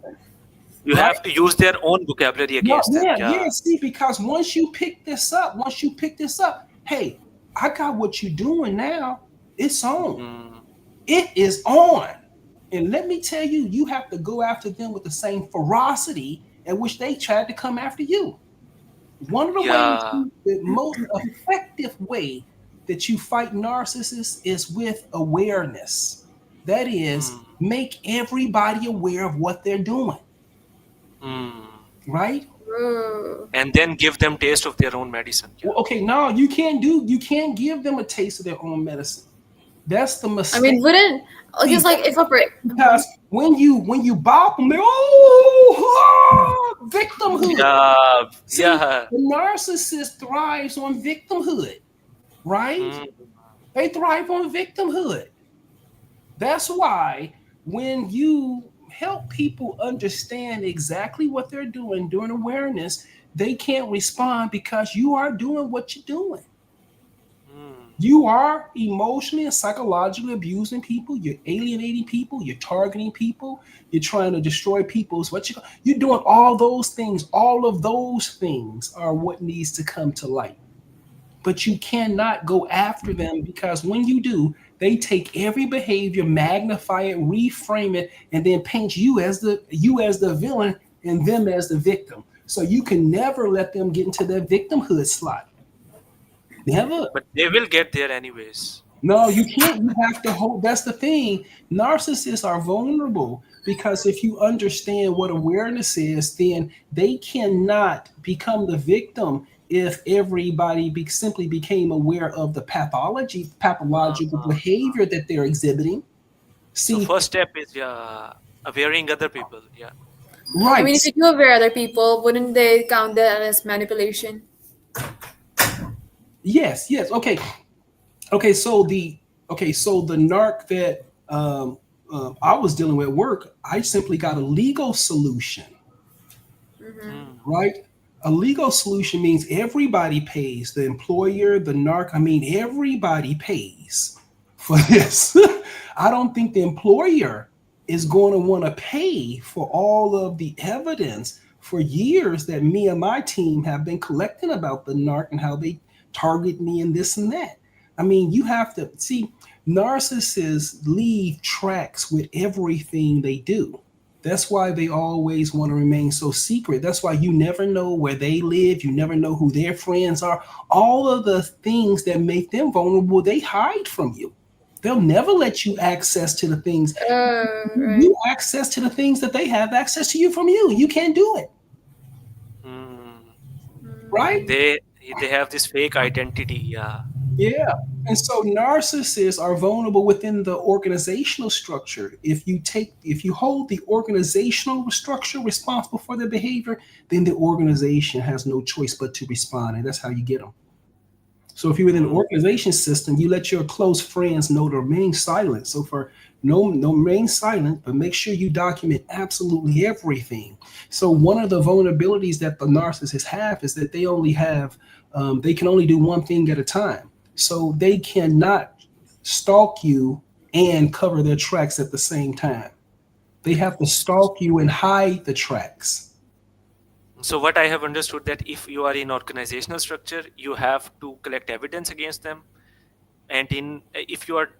You right? have to use their own vocabulary No, against them. yeah, Yeah. yeah. See, because once you pick this up, hey, I got what you're doing now. It's on. Mm, It is on. And let me tell you, you have to go after them with the same ferocity at which they tried to come after you. One of the ways, yeah. the most effective way that you fight narcissists is with awareness. That is, Mm, make everybody aware of what they're doing, mm. right? Bro. And then give them taste of their own medicine. Yeah. Well, okay, no, you can't give them a taste of their own medicine. That's the I mistake. mean, wouldn't See, because like if a because when you bop them, they victimhood. Yeah. See, Yeah. the narcissist thrives on victimhood, right? Mm, They thrive on victimhood. That's why when you help people understand exactly what they're doing during awareness, they can't respond because you are doing what you're doing. mm. You are emotionally and psychologically abusing people. You're alienating people. You're targeting people. You're trying to destroy people's you're doing all those things. All of those things are what needs to come to light. But you cannot go after them because when you do, they take every behavior, magnify it, reframe it, and then paint you as the villain and them as the victim. So you can never let them get into their victimhood slot. Never. But they will get there anyways. No, you can't. You have to hold. That's the thing. Narcissists are vulnerable because if you understand what awareness is, then they cannot become the victim if everybody simply became aware of the pathological Uh, behavior that they're exhibiting. so See, first step is, yeah, awareing other people. Yeah. I right. mean, if you do aware other people, wouldn't they count that as manipulation? Yes, yes. Okay. Okay, so the narc that I was dealing with at work, I simply got a legal solution. Mm-hmm. Mm, Right? A legal solution means everybody pays. The employer, the narc, I mean, everybody pays for this. I don't think the employer is going to want to pay for all of the evidence for years that me and my team have been collecting about the narc and how they target me and this and that. I mean, you have to see, narcissists leave tracks with everything they do. That's why they always want to remain so secret. That's why you never know where they live. You never know who their friends are. All of the things that make them vulnerable, they hide from you. They'll never let you access to the things. Right. You access to the things that they have access to you from you. You can't do it, mm. right? Mm. They have this fake identity. Yeah. Yeah. And so narcissists are vulnerable within the organizational structure. If you hold the organizational structure responsible for their behavior, then the organization has no choice but to respond. And that's how you get them. So if you're within an Mm, organization system, you let your close friends know to remain silent. So for no remain silent, but make sure you document absolutely everything. So one of the vulnerabilities that the narcissists have is that they can only do one thing at a time. So they cannot stalk you and cover their tracks at the same time. They have to stalk you and hide the tracks. so what I have understood, that if you are in organizational structure, you have to collect evidence against them, and in if you are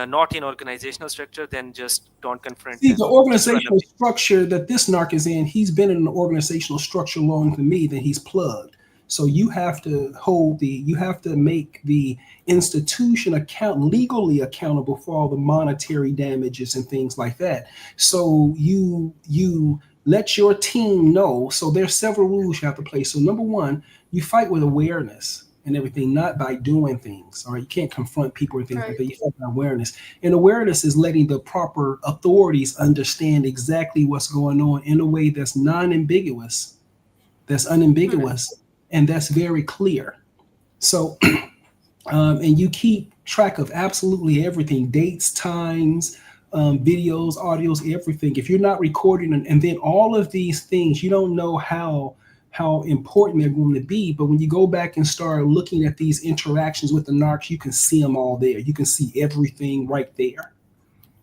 not in organizational structure, then just don't confront See, the them. Just run organizational away. structure that this narc is in, he's been in an organizational structure longer than me, then he's plugged. So you have to make the institution legally accountable for all the monetary damages and things like that. So you let your team know. So there's several rules you have to play. So number one, you fight with awareness. and everything, not by doing things. All right, you can't confront people or things like Right. that. You have awareness, and awareness is letting the proper authorities understand exactly what's going on in a way that's non-ambiguous, that's unambiguous, and that's very clear. So and you keep track of absolutely everything, dates, times, videos, audios, everything. If you're not recording, and then all of these things, you don't know how important they're going to be. But when you go back and start looking at these interactions with the narcs, you can see them all there. You can see everything right there,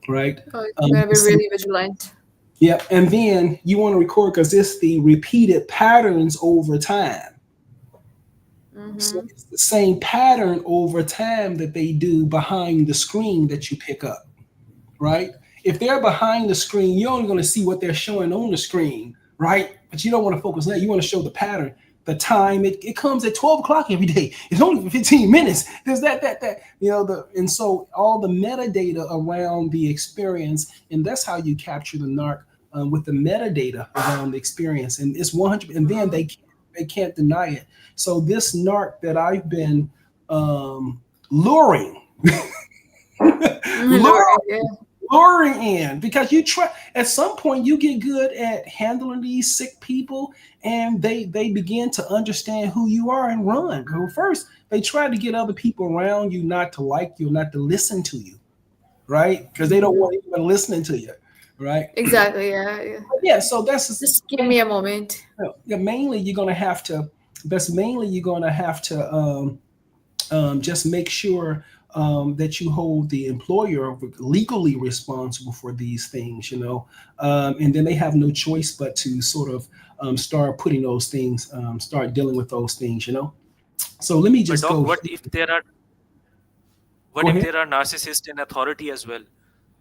right? Oh, Um, you you gotta can be see, really vigilant. yeah, and then you want to record because it's the repeated patterns over time. So Mm-hmm. it's the same pattern over time that they do behind the screen that you pick up, right? If they're behind the screen, you're only going to see what they're showing on the screen, right? But you don't want to focus on that. You want to show the pattern, the time. It comes at 12 o'clock every day. It's only for 15 minutes. There's that, and so all the metadata around the experience, and that's how you capture the narc with the metadata around the experience. And it's 100, and then they can't deny it. So this narc that I've been luring, luring Lord, yeah. luring in because you try at some point you get good at handling these sick people and they begin to understand who you are and run. Well, first they try to get other people around you not to like you, not to listen to you, right? Because they don't Mm-hmm. want anyone listening to you, right? Exactly. Yeah. Yeah. Yeah, so that's Just give me a moment. yeah, mainly you're gonna have to that's mainly you're gonna have to just make sure that you hold the employer legally responsible for these things, and then they have no choice but to sort of start putting those things, start dealing with those things. So let me But just doc, go. what Go if ahead. there are narcissists in authority as well?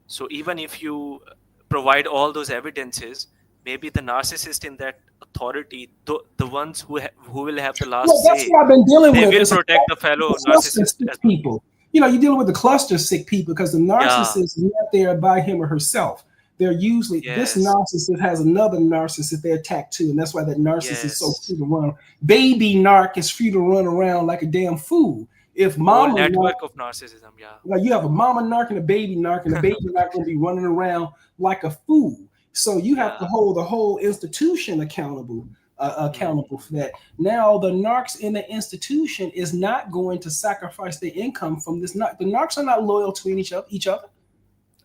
So even if you provide all those evidences, maybe the narcissist in that authority, the ones who will have the Well, last that's say, what I've been dealing they with. will It's a protect the fellow cluster narcissist sick as well. people. You're dealing with the cluster sick people because the Yeah. narcissist is not there by him or herself. They're usually this Yes. narcissist has another narcissist they're attacked to, and that's why that narcissist is so Yes. free to run. Baby narc is free to run around like a damn fool. If Whole mama narc, network of narcissism. Yeah. like you have a mama narc and the baby narc gonna be running around like a fool. So you have to Yeah. hold the whole institution accountable Hmm. for that. Now the narcs in the institution is not going to sacrifice their income from this. Not the narcs are not loyal to each other.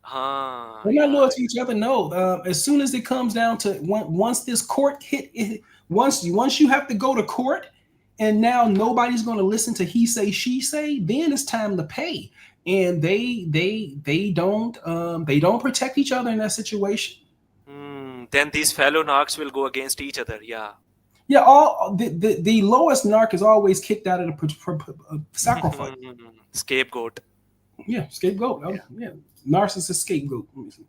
Ah, They're not loyal yeah. to each other. No. As soon as it comes down to once this court once you have to go to court, and now nobody's going to listen to he say she say, then it's time to pay. And they don't protect each other in that situation. Then these fellow narcs will go against each other. Yeah. Yeah, all the lowest narc is always kicked out of the sacrifice. Scapegoat. Yeah, scapegoat. Yeah. Yeah, narcissist scapegoat. Let me see.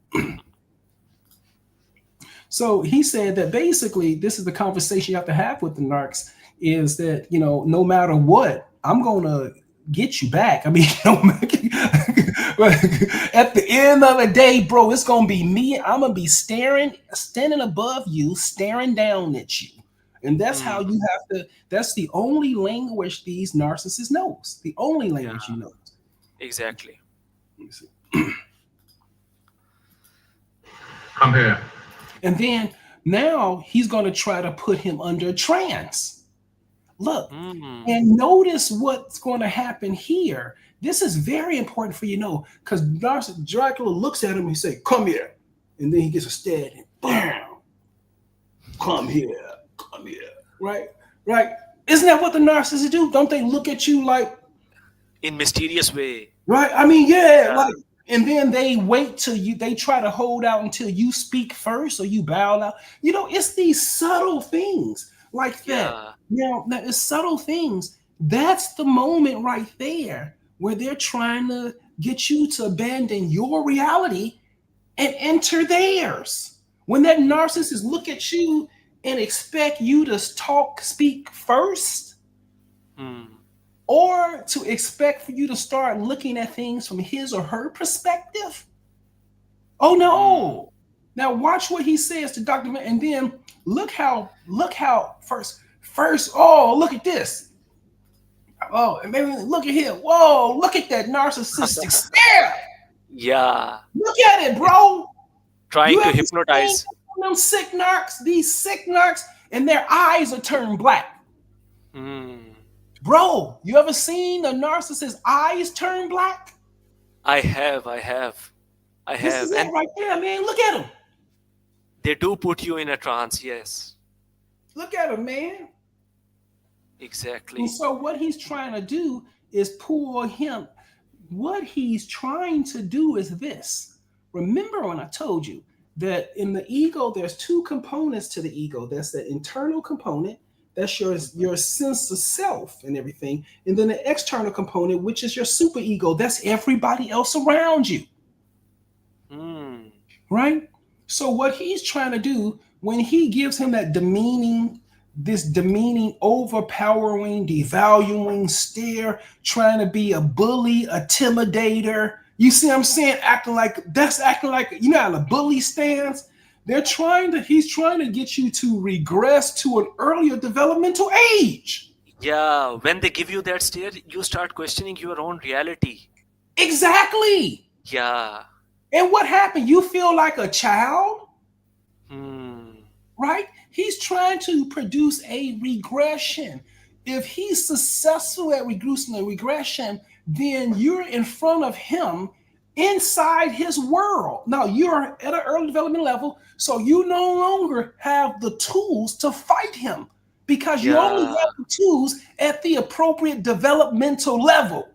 So he said that basically this is the conversation you have to have with the narcs is that, no matter what, I'm going to get you back. I mean, at the end of the day, bro, it's going to be me. I'm going to be standing above you, staring down at you. And that's how Hmm. you have to, that's the only language these narcissists knows. The only language Yeah. you know. Exactly. Let me see. Come here. And then now he's going to try to put him under trance. Look, Hmm. and notice what's going to happen here. This is very important for you to know because Dracula looks at him and he say, "Come here," and then he gets a stab and bam, come here, come here, right, right. Isn't that what the narcissists do? Don't they look at you like, In mysterious way. right? I mean, yeah, Yeah. like, and then they wait till you. They try to hold out until you speak first or you bow out. It's these subtle things like that. Yeah. Now it's subtle things. That's the moment right there where they're trying to get you to abandon your reality and enter theirs. When that narcissist look at you and expect you to speak first, Hmm. or to expect for you to start looking at things from his or her perspective. Oh Hmm. no. Now watch what he says to Dr. And then look how first, oh, look at this. Oh, and maybe look at here. Whoa, look at that narcissistic stare. Yeah, Look at it, bro. You trying to ever seen hypnotize. them sick narcs, these sick narcs, and their eyes are turned black? Hmm. Bro, you ever seen a narcissist's eyes turn black? I This is have, it and right there, man. Look at him. they do put you in a trance. Yes, Look at him, man. And exactly. so what he's trying to do is pull him. What he's trying to do is this. Remember when I told you that in the ego, there's two components to the ego. That's the internal component, that's your sense of self and everything. And then the external component, which is your super ego, that's everybody else around you. Hmm. Right? So what he's trying to do when he gives him that demeaning, this demeaning, overpowering, devaluing stare, trying to be a bully, a intimidator. You see what I'm saying? Acting like you know how the bully stands. He's trying to get you to regress to an earlier developmental age. Yeah, when they give you that stare, you start questioning your own reality. Exactly. Yeah. And what happened? You feel like a child? Hmm. Right? He's trying to produce a regression. If he's successful at reducing a regression, then you're in front of him inside his world. Now you're at an early development level, so you no longer have the tools to fight him because you only Yeah. have the tools at the appropriate developmental level.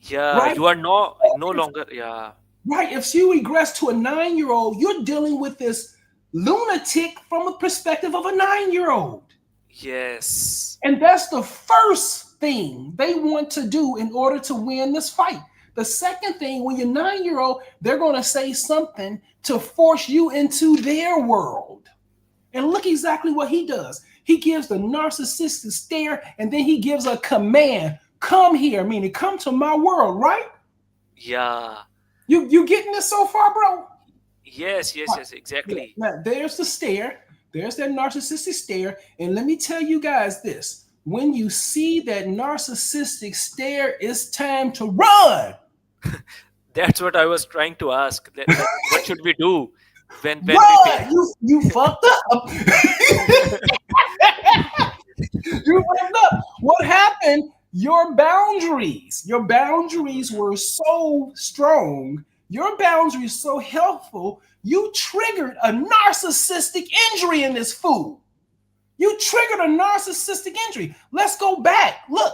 Yeah. Right? You are no If longer. Yeah. Right. If you regress to a 9 year old, you're dealing with this lunatic from a perspective of a 9 year old. Yes. And that's the first thing they want to do in order to win this fight. The second thing, when you're 9 year old, they're going to say something to force you into their world. And look exactly what he does. He gives the narcissistic stare and then he gives a command, come here, meaning come to my world, right? Yeah. You getting this so far, bro? Yes. Yes. Right. Yes. Yeah. Exactly. Now, there's the stare. There's that narcissistic stare. And let me tell you guys this. When you see that narcissistic stare, it's time to run. That's what I was trying to ask. That what should we do when we feel? Run. You fucked up. You fucked up. What happened? Your boundaries were so strong. Your boundaries so helpful. You triggered a narcissistic injury in this fool. You triggered a narcissistic injury. Let's go back. Look,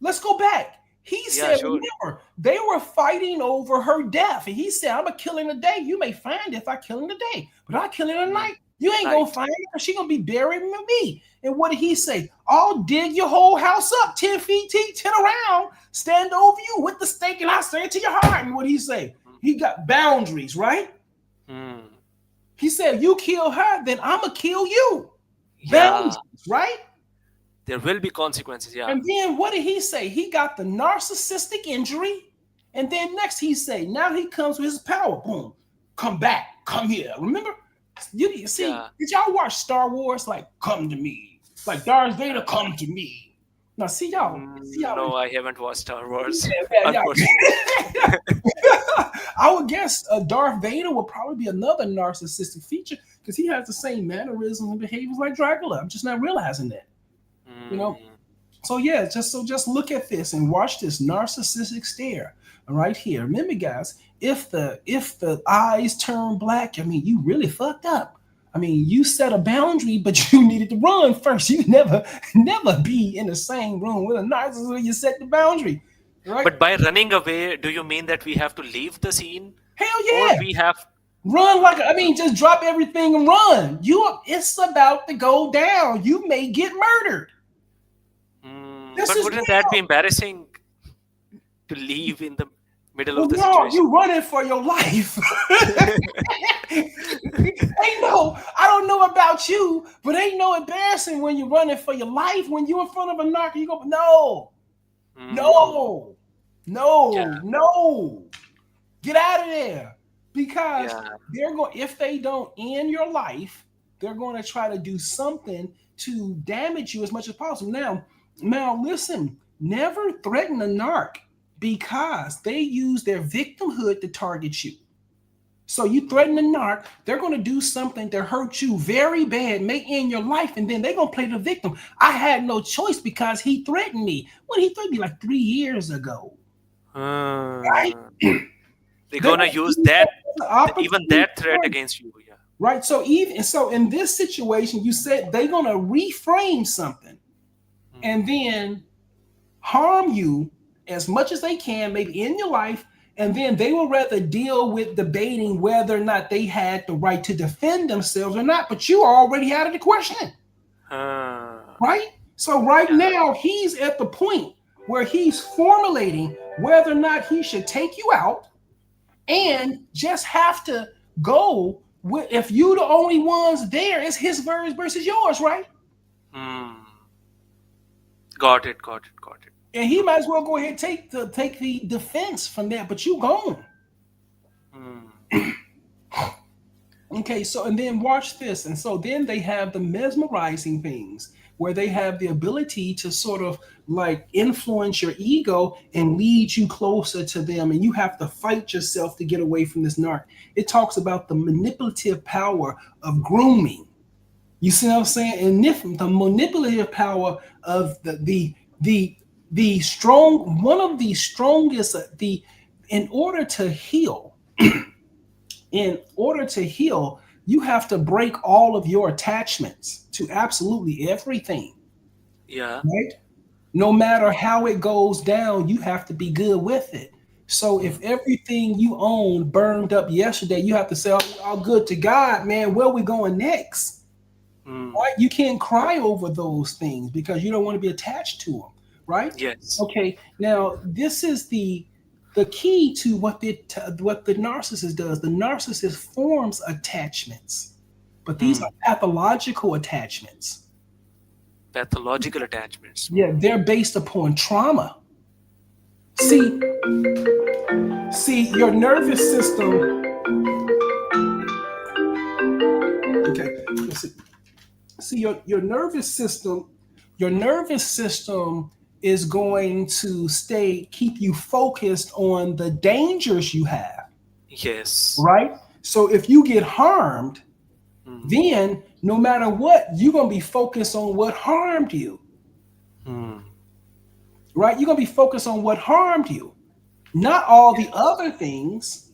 let's go back. He Yeah. said, Sure. remember, they were fighting over her death. And he said, I'm going to kill her in a day. You may find it if I kill her in a day, but I kill her in a Hmm. night. You ain't going to Night. find her because she's going to be buried with me. And what did he say? I'll dig your whole house up 10 feet deep, 10 around, stand over you with the stake, and I'll say it to your heart. And what did he say? He got boundaries, right? Hmm. He said, you kill her, then I'm going to kill you. Yeah. Boundaries, right? There will be consequences. Yeah. And then what did he say? He got the narcissistic injury. And then next he say, now he comes with his power. Boom. Come back. Come here. Remember? You see, Yeah. did y'all watch Star Wars? Like, come to me. Like Darth Vader, come to me. Now see y'all. No, I haven't watched Star Wars, Yeah. unfortunately. I would guess Darth Vader would probably be another narcissistic feature because he has the same mannerisms and behaviors like Dracula. I'm just not realizing that. You know, Hmm. so yeah, just look at this and watch this narcissistic stare right here. Remember, guys, if the eyes turn black, I mean, you really fucked up. I mean, you set a boundary, but you needed to run first. You never be in the same room with a narcissist when you set the boundary, right? But by running away, do you mean that we have to leave the scene, Hell or yeah, we have? run like I mean, just drop everything and run. It's about to go down. You may get murdered. This But is wouldn't that be real. embarrassing to leave in the middle Well, of the no, situation? you running for your life. Ain't no, I don't know about you, but ain't no embarrassing when you're running for your life. When you're in front of a narc, you go, no, Hmm. no, no, Yeah. no. Get out of there. Because Yeah. they're going, if they don't end your life, they're going to try to do something to damage you as much as possible. Now listen. Never threaten a narc because they use their victimhood to target you. So you threaten a narc, they're going to do something to hurt you very bad, may end your life, and then they're going to play the victim. I had no choice because he threatened me. Well, he threatened me like 3 years ago, right? Uh, they're They're gonna going to use use that as an even opportunity, that threat against you. Yeah. right? So even so, in this situation, you said they're going to reframe something and then harm you as much as they can, maybe in your life, and then they will rather deal with debating whether or not they had the right to defend themselves or not. But you are already out of the question, Uh, right? So right yeah. now he's at the point where he's formulating whether or not he should take you out and just have to go with, if you the only ones there, it's his versus yours, right? Hmm. Got it. Got it. Got it. And he might as well go ahead and take the defense from that, but you gone. Hmm. Okay, so and then watch this. And so then they have the mesmerizing things where they have the ability to sort of like influence your ego and lead you closer to them. And you have to fight yourself to get away from this narc. It talks about the manipulative power of grooming. You see what I'm saying? And the manipulative power of the strong, one of the strongest, in order to heal, in order to heal, you have to break all of your attachments to absolutely everything, Yeah. right? No matter how it goes down, you have to be good with it. So if everything you own burned up yesterday, you have to say, all good to God, man, where are we going next? Hmm. Right? You can't cry over those things because you don't want to be attached to them, right? Yes. Okay. Now, this is the key to what the narcissist does. The narcissist forms attachments, but these Hmm. are pathological attachments. Pathological attachments. Yeah, they're based upon trauma. See, your nervous system. Okay, let's see. Your nervous system, your nervous system is going to keep you focused on the dangers you have, Yes. right? So if you get harmed, Hmm. then no matter what, you're gonna be focused on what harmed you, Hmm. right? You're gonna be focused on what harmed you, not all the Yes. other things,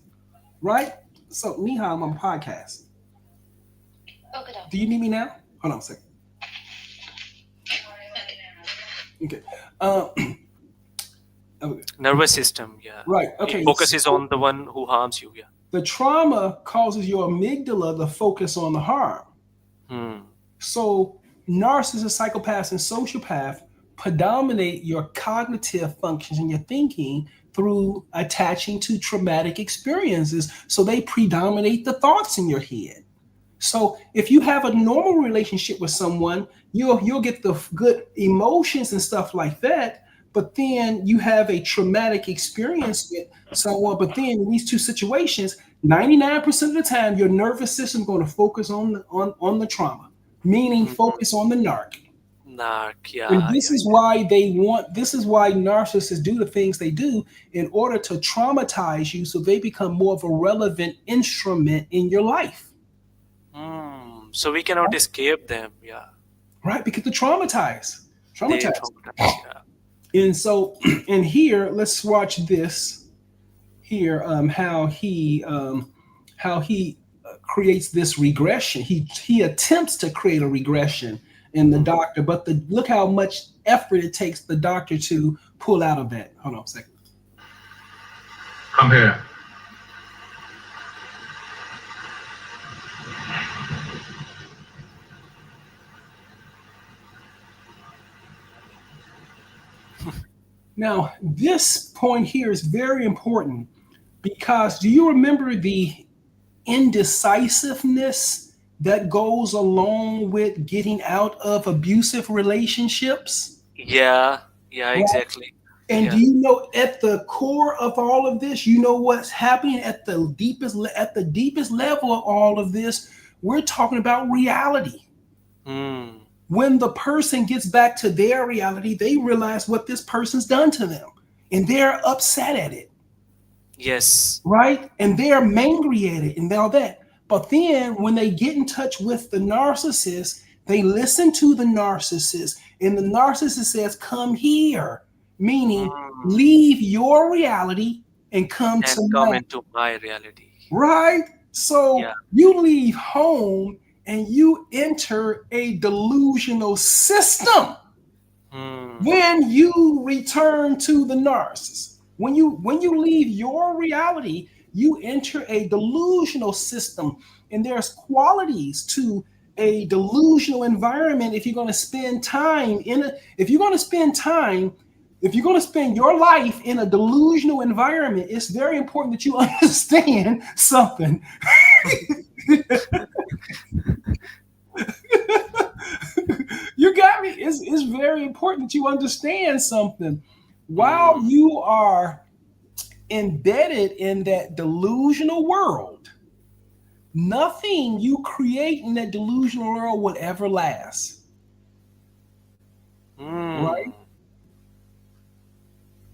right? So, Miha, I'm on podcast. Do you need me now? Hold on a second. Okay. Uh, okay. Nervous system. Yeah. Right. It Okay. focuses So on the one who harms you. Yeah. the trauma causes your amygdala to focus on the harm. Hmm. So narcissists, psychopaths, and sociopaths predominate your cognitive functions and your thinking through attaching to traumatic experiences. So they predominate the thoughts in your head. So if you have a normal relationship with someone, you'll get the good emotions and stuff like that. But then you have a traumatic experience with someone. But then in these two situations, 99% of the time, your nervous system is going to focus on the trauma, meaning Hmm. focus on the narc. Narc. And Yeah. this Yeah. is why this is why narcissists do the things they do in order to traumatize you so they become more of a relevant instrument in your life. Hmm. So we cannot escape them. Yeah. Right? Because they're traumatized. They Traumatized. traumatize. Yeah. And so, and here, let's watch this here, how he creates this regression. He attempts to create a regression in the Hmm. doctor, but look how much effort it takes the doctor to pull out of that. Hold on a second. Come here. Now, this point here is very important because do you remember the indecisiveness that goes along with getting out of abusive relationships? Yeah. Yeah. Right? Exactly. And do Yeah. you know at the core of all of this, you know what's happening at the deepest level of all of this? We're talking about reality. Hmm. When the person gets back to their reality, they realize what this person's done to them and they're upset at it, Yes. right? And they're angry at it and all that. But then when they get in touch with the narcissist, they listen to the narcissist, and the narcissist says, "Come here," meaning Mm. leave your reality and come And to come mine, into my reality. right? So Yeah. you leave home and you enter a delusional system Hmm. when you return to the narcissist. When you leave your reality, you enter a delusional system, and there's qualities to a delusional environment. If you're going to spend time in a if you're going to spend time if you're going to spend your life in a delusional environment, it's very important that you understand something. You got me. It's very important that you understand something. While Hmm. you are embedded in that delusional world, nothing you create in that delusional world would ever last. Right? Hmm.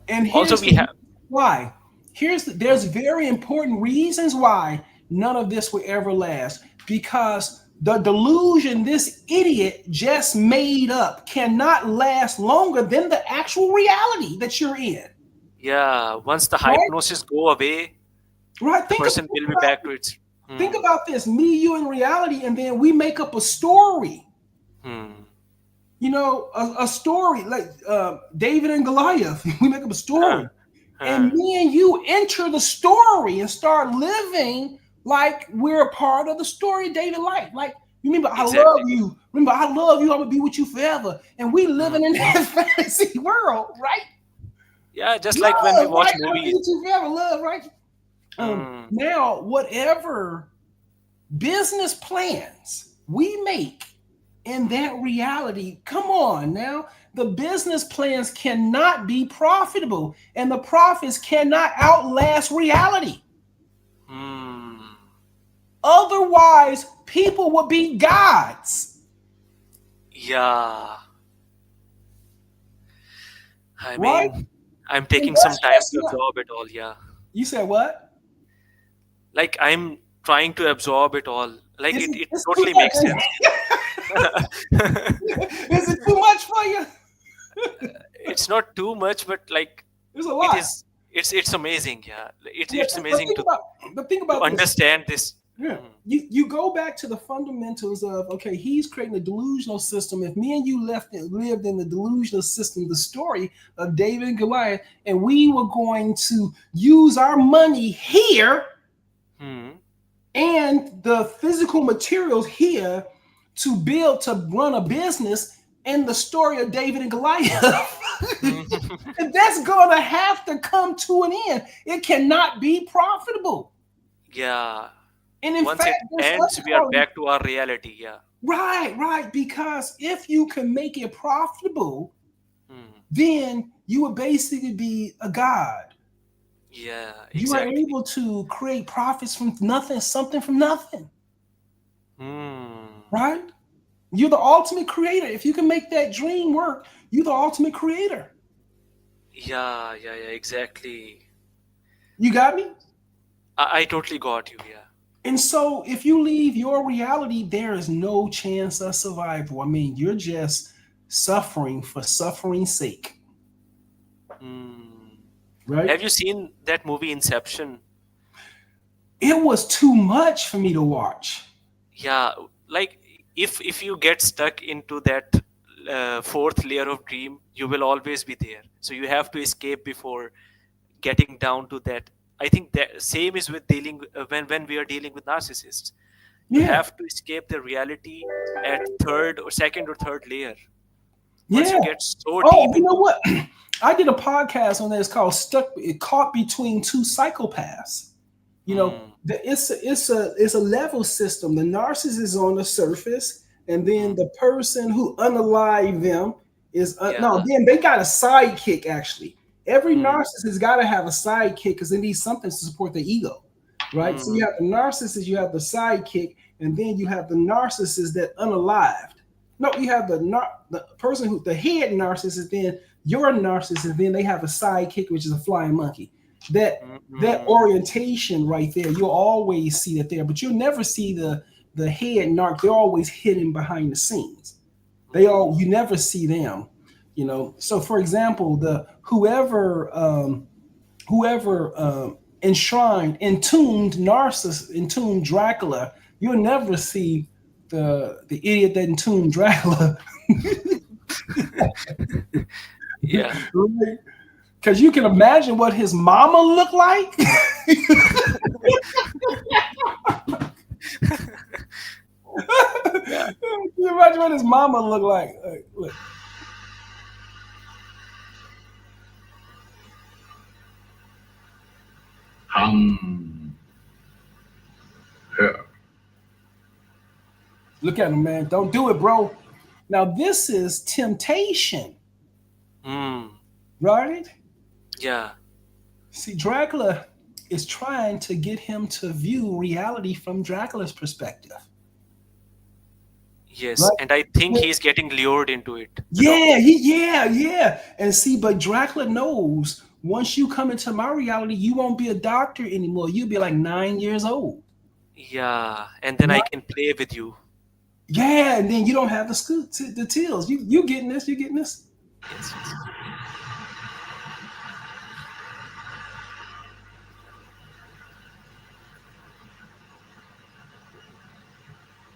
And Also, here's we the have. why. There's Hmm. very important reasons why none of this will ever last. Because the delusion this idiot just made up cannot last longer than the actual reality that you're in. Yeah. Once the Right? hypnosis go away, Right? the person will be back to its. Think Hmm. about this, me, you in reality, and then we make up a story. Hmm. A story like David and Goliath. We make up a Huh. story. And Huh. me and you enter the story and start living like we're a part of the story of David life. Like, remember, I love Exactly. you. Remember, I love you. I'm gonna be with you forever. And we Hmm. living in that fantasy world, right? Yeah. Just like when we Love, watch right? I'm gonna be movies. with you forever, love, right? Hmm. Now, whatever business plans we make in that reality, come on now, the business plans cannot be profitable and the profits cannot outlast reality. Hmm. Otherwise, people would be gods, Yeah. I right? mean, I'm And taking some that's time just to not. absorb it all. Yeah. You said what? Like I'm trying to absorb it all. Like Is it? it It's too totally makes sense. much. Is it too much for you? It's not too much, but like It's a it lot. is. It's amazing. Yeah. Yeah, It's but amazing think about. But think to about this. understand this. Yeah. Hmm. You go back to the fundamentals of, okay, he's creating a delusional system. If me and you lived in the delusional system, the story of David and Goliath, and we were going to use our money here Hmm. and the physical materials here to build to run a business in the story of David and Goliath. Hmm. And that's gonna have to come to an end. It cannot be profitable. Yeah. And in Once fact, it there's ends, other we are qualities. back to our reality. Yeah. Right, right. Because if you can make it profitable, Hmm. then you would basically be a god. Yeah. You are Exactly. able to create profits from nothing, something from nothing, Hmm. right? You're the ultimate creator. If you can make that dream work, you're the ultimate creator. Yeah. Yeah. Yeah. Exactly. You got me? I totally got you. Yeah. And so if you leave your reality, there is no chance of survival. I mean, you're just suffering for suffering's sake, Hmm. right? Have you seen that movie Inception? It was too much for me to watch. Yeah, like if you get stuck into that fourth layer of dream, you will always be there. So you have to escape before getting down to that. I think that same is with dealing when we are dealing with narcissists. You Yeah, have to escape the reality at third or second or third layer. Once yeah. you get so Oh, deep you know into. what? I did a podcast on that. It's called "Stuck." It caught between two psychopaths. Hmm. It's a level system. The narcissist is on the surface, and then Hmm. the person who unalive them is no. Yeah. Then they got a sidekick. Actually, every Hmm. narcissist got to have a sidekick because they need something to support their ego, right? So you Hmm. have the narcissist, you have the sidekick, and then you have the narcissist that unalived. No, you have the person who the head narcissist, then your narcissist, then they have a sidekick, which is a flying monkey. That Mm-mm. orientation right there, you'll always see that there, but you'll never see the head narc. They're always hidden behind the scenes. You never see them. So for example, the whoever entombed Dracula, you'll never see the idiot that entombed Dracula. Yeah. Because you can imagine what his mama looked like. Yeah. Can you imagine what his mama looked like? Look. Come here. Look at him, man. Don't do it, bro. Now this is temptation, Mm. right? Yeah. See, Dracula is trying to get him to view reality from Dracula's perspective, Yes. right? And I think Yeah, he's getting lured into it, the yeah, doctor. yeah. And see, but Dracula knows once you come into my reality, you won't be a doctor anymore. You'll be like 9 years old, Yeah. And then I right? can play with you. Yeah, and then you don't have the tills. You getting this? You getting this? Yes. Yes.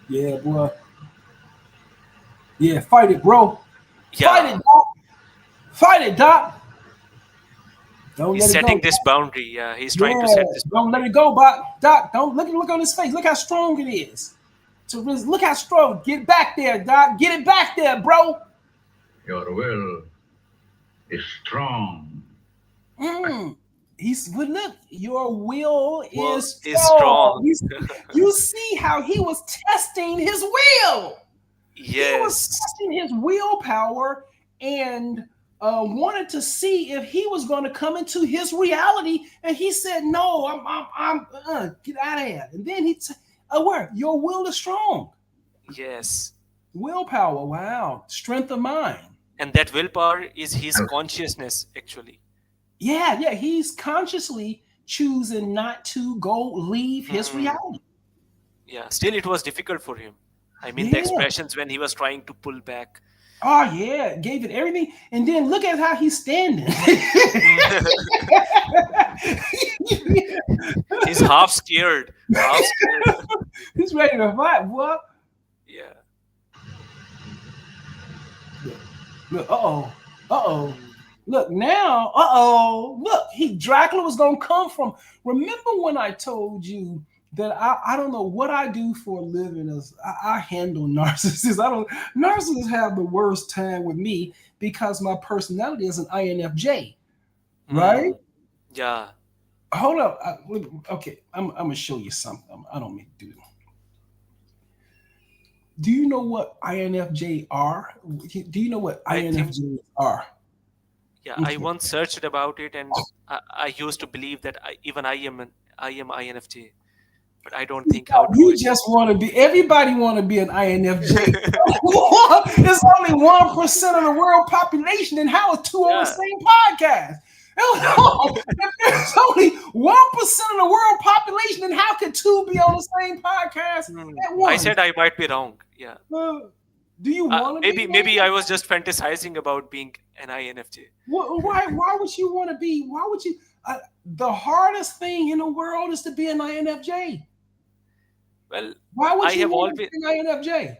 Yeah, boy. Yeah, fight it, bro. Fight Yeah. it, doc. Fight it, doc. Don't He's let it go. setting this boundary. Yeah. He's trying to Yeah, set this don't let boundary. it go, Doc. Doc, don't look on his face. Look how strong it is. Look how strong. Get back there, Doc. Get it back there, bro. Your will is strong. Mm. But look, your will Well, is is strong. strong. You see how he was testing his will. He was Yes. testing his willpower and wanted to see if he was going to come into his reality. And he said, "No, get out of here." And then where your will is strong, Yes. willpower. Wow, strength of mind. And that willpower is his consciousness, actually. Yeah. He's consciously choosing not to go leave his Mm. reality. Yeah. Still, it was difficult for him. I mean, the Yeah. expressions when he was trying to pull back. Oh yeah, gave it everything, and then look at how he's standing. He's half scared. Half scared. He's ready to fight. What? Yeah. Look, uh-oh. Mm. Look now, look, Dracula was gonna come from. Remember when I told you that I don't know what I do for a living as I handle narcissists. Narcissists have the worst time with me because my personality is an INFJ, right? Mm. Yeah. Hold up. Okay, I'm gonna show you something. I don't mean to do. Do you know what INFJ are? Do you know what I think, INFJ are? yeah, I Okay. once searched about it, and I used to believe that I am INFJ, but I don't think how true You it just is. want to be. Everybody want to be an INFJ. It's only 1% of the world population, and how are two on the Yeah. same podcast? If there's only 1% of the world population, then how could two be on the same podcast Mm. at I once? said I might be wrong. Yeah. Uh, do you want to be Maybe an maybe I INFJ? was just fantasizing about being an INFJ. Why would you want to be? Why would you? The hardest thing in the world is to be an INFJ. Well, Why I would you have want to always be an INFJ?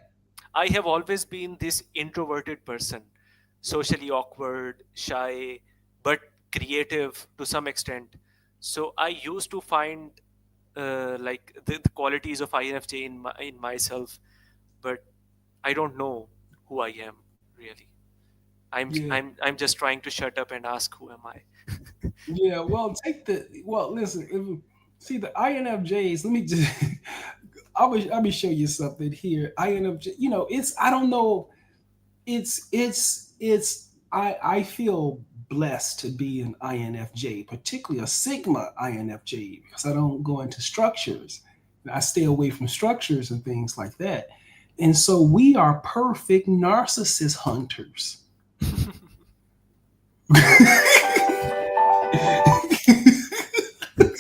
I have always been this introverted person, socially awkward, shy, but creative to some extent. So I used to find like the qualities of INFJ in myself, but I don't know who I am really. Yeah. I'm just trying to shut up and ask who am I. Yeah, listen. See the INFJs. Let me just. I'll be show you something here. INFJ. It's. I don't know. It's. I feel blessed to be an INFJ, particularly a Sigma INFJ, because I don't go into structures. I stay away from structures and things like that. And so we are perfect narcissist hunters.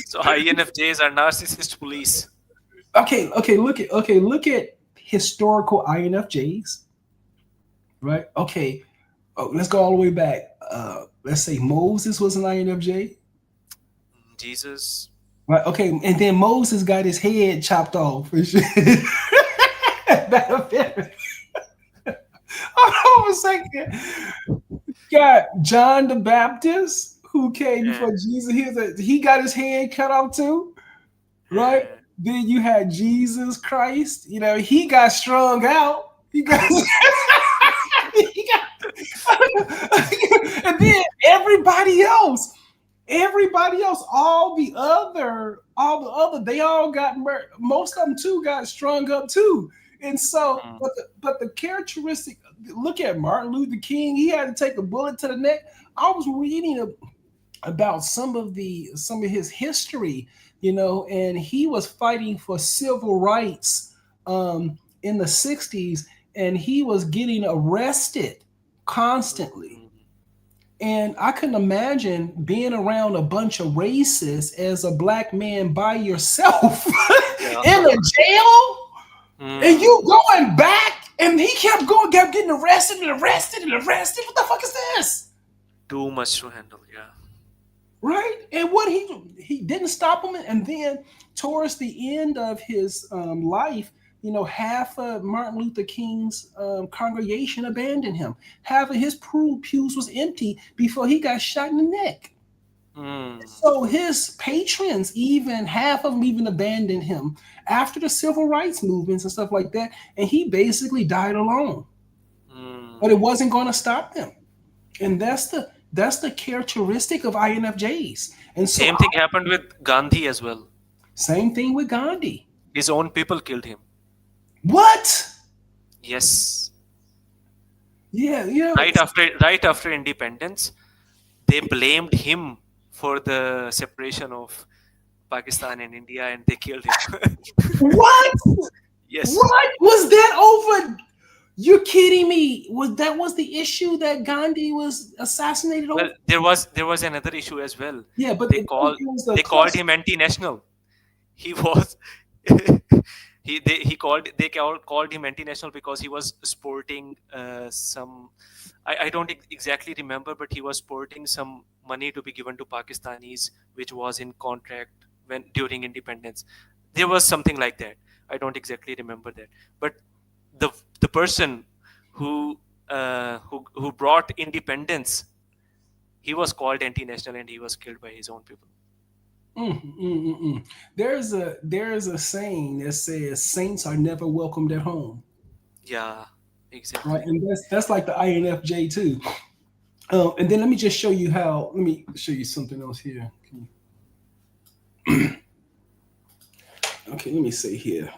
So INFJs are narcissist police. Look at historical INFJs, right? Okay, let's go all the way back. Let's say Moses was an INFJ, Jesus. right? Okay, and then Moses got his head chopped off. Hold on a second. Got John the Baptist, who came Uh, before Jesus. He got his head cut off too, right? uh, Then you had Jesus Christ. You know, he got strung out. He got, he got and then everybody else, they all got murdered. Most of them too got strung up too. And so, mm, but the characteristic, look at Martin Luther King. He had to take a bullet to the neck. I was reading about some of his history, and he was fighting for civil rights in the 60s, and he was getting arrested constantly. mm, And I couldn't imagine being around a bunch of racists as a black man by yourself yeah. in a jail, and Mm, you going back, and he kept getting arrested and arrested and arrested. What the fuck is this? too much to handle. Yeah. Right? And what he didn't stop him, and then towards the end of his life, half of Martin Luther King's congregation abandoned him. Half of his pews was empty before he got shot in the neck. Mm, So his patrons, even half of them, even abandoned him after the civil rights movements and stuff like that, and he basically died alone. But it mm. wasn't going to stop them, and that's the characteristic of INFJs. And so, Same thing happened with Gandhi as well. same thing with Gandhi. His own people killed him. What? Yes. Yeah, Right after independence, they blamed him for the separation of Pakistan and India, and they killed him. what? Yes. What was that over? You're kidding me? Was the issue that Gandhi was assassinated Well, over? there was another issue as well. Yeah, but They it call was the they called cluster. him anti-national. He was he called him anti-national because he was sporting some. I don't exactly remember, but he was sporting some money to be given to Pakistanis, which was in contract when during independence. There was something like that. I don't exactly remember that, but the person who brought independence, he was called anti-national and he was killed by his own people. Mm. There's a saying that says saints are never welcomed at home, Yeah, right? exactly. And that's like the INFJ too. And then let me just show you how. Let me show you something else here. Okay, let me say here.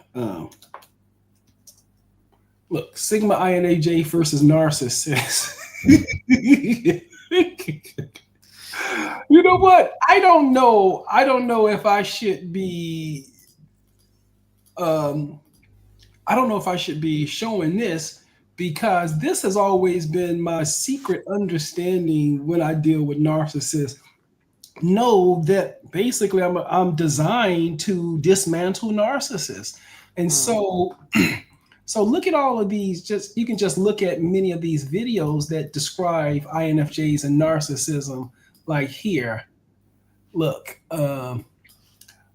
Look, Sigma INAJ versus Narcissist. You know what? I don't know if I should be. Um, I don't know if I should be showing this because this has always been my secret understanding when I deal with narcissists. Know that basically I'm designed to dismantle narcissists, and Hmm. so look at all of these. Just you can just look at many of these videos that describe INFJs and narcissism. Like here, look,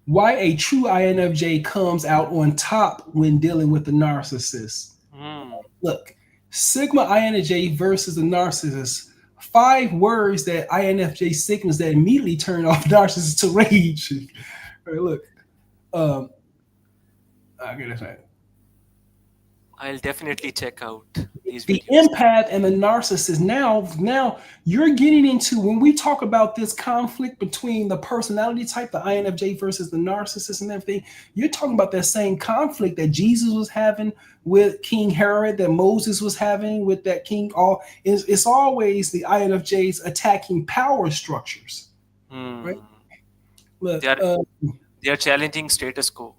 why a true INFJ comes out on top when dealing with the narcissist. Hmm. Look, Sigma INFJ versus the narcissist. 5 words that INFJ signals that immediately turn off narcissists to rage. All right, look, um, okay, that's right. I'll definitely check out these The videos. empath and the narcissist. Now you're getting into when we talk about this conflict between the personality type, the INFJ versus the narcissist and everything. You're talking about that same conflict that Jesus was having with King Herod, that Moses was having with that king. It's always the INFJs attacking power structures, right? Hmm. They Look, are they are challenging status quo.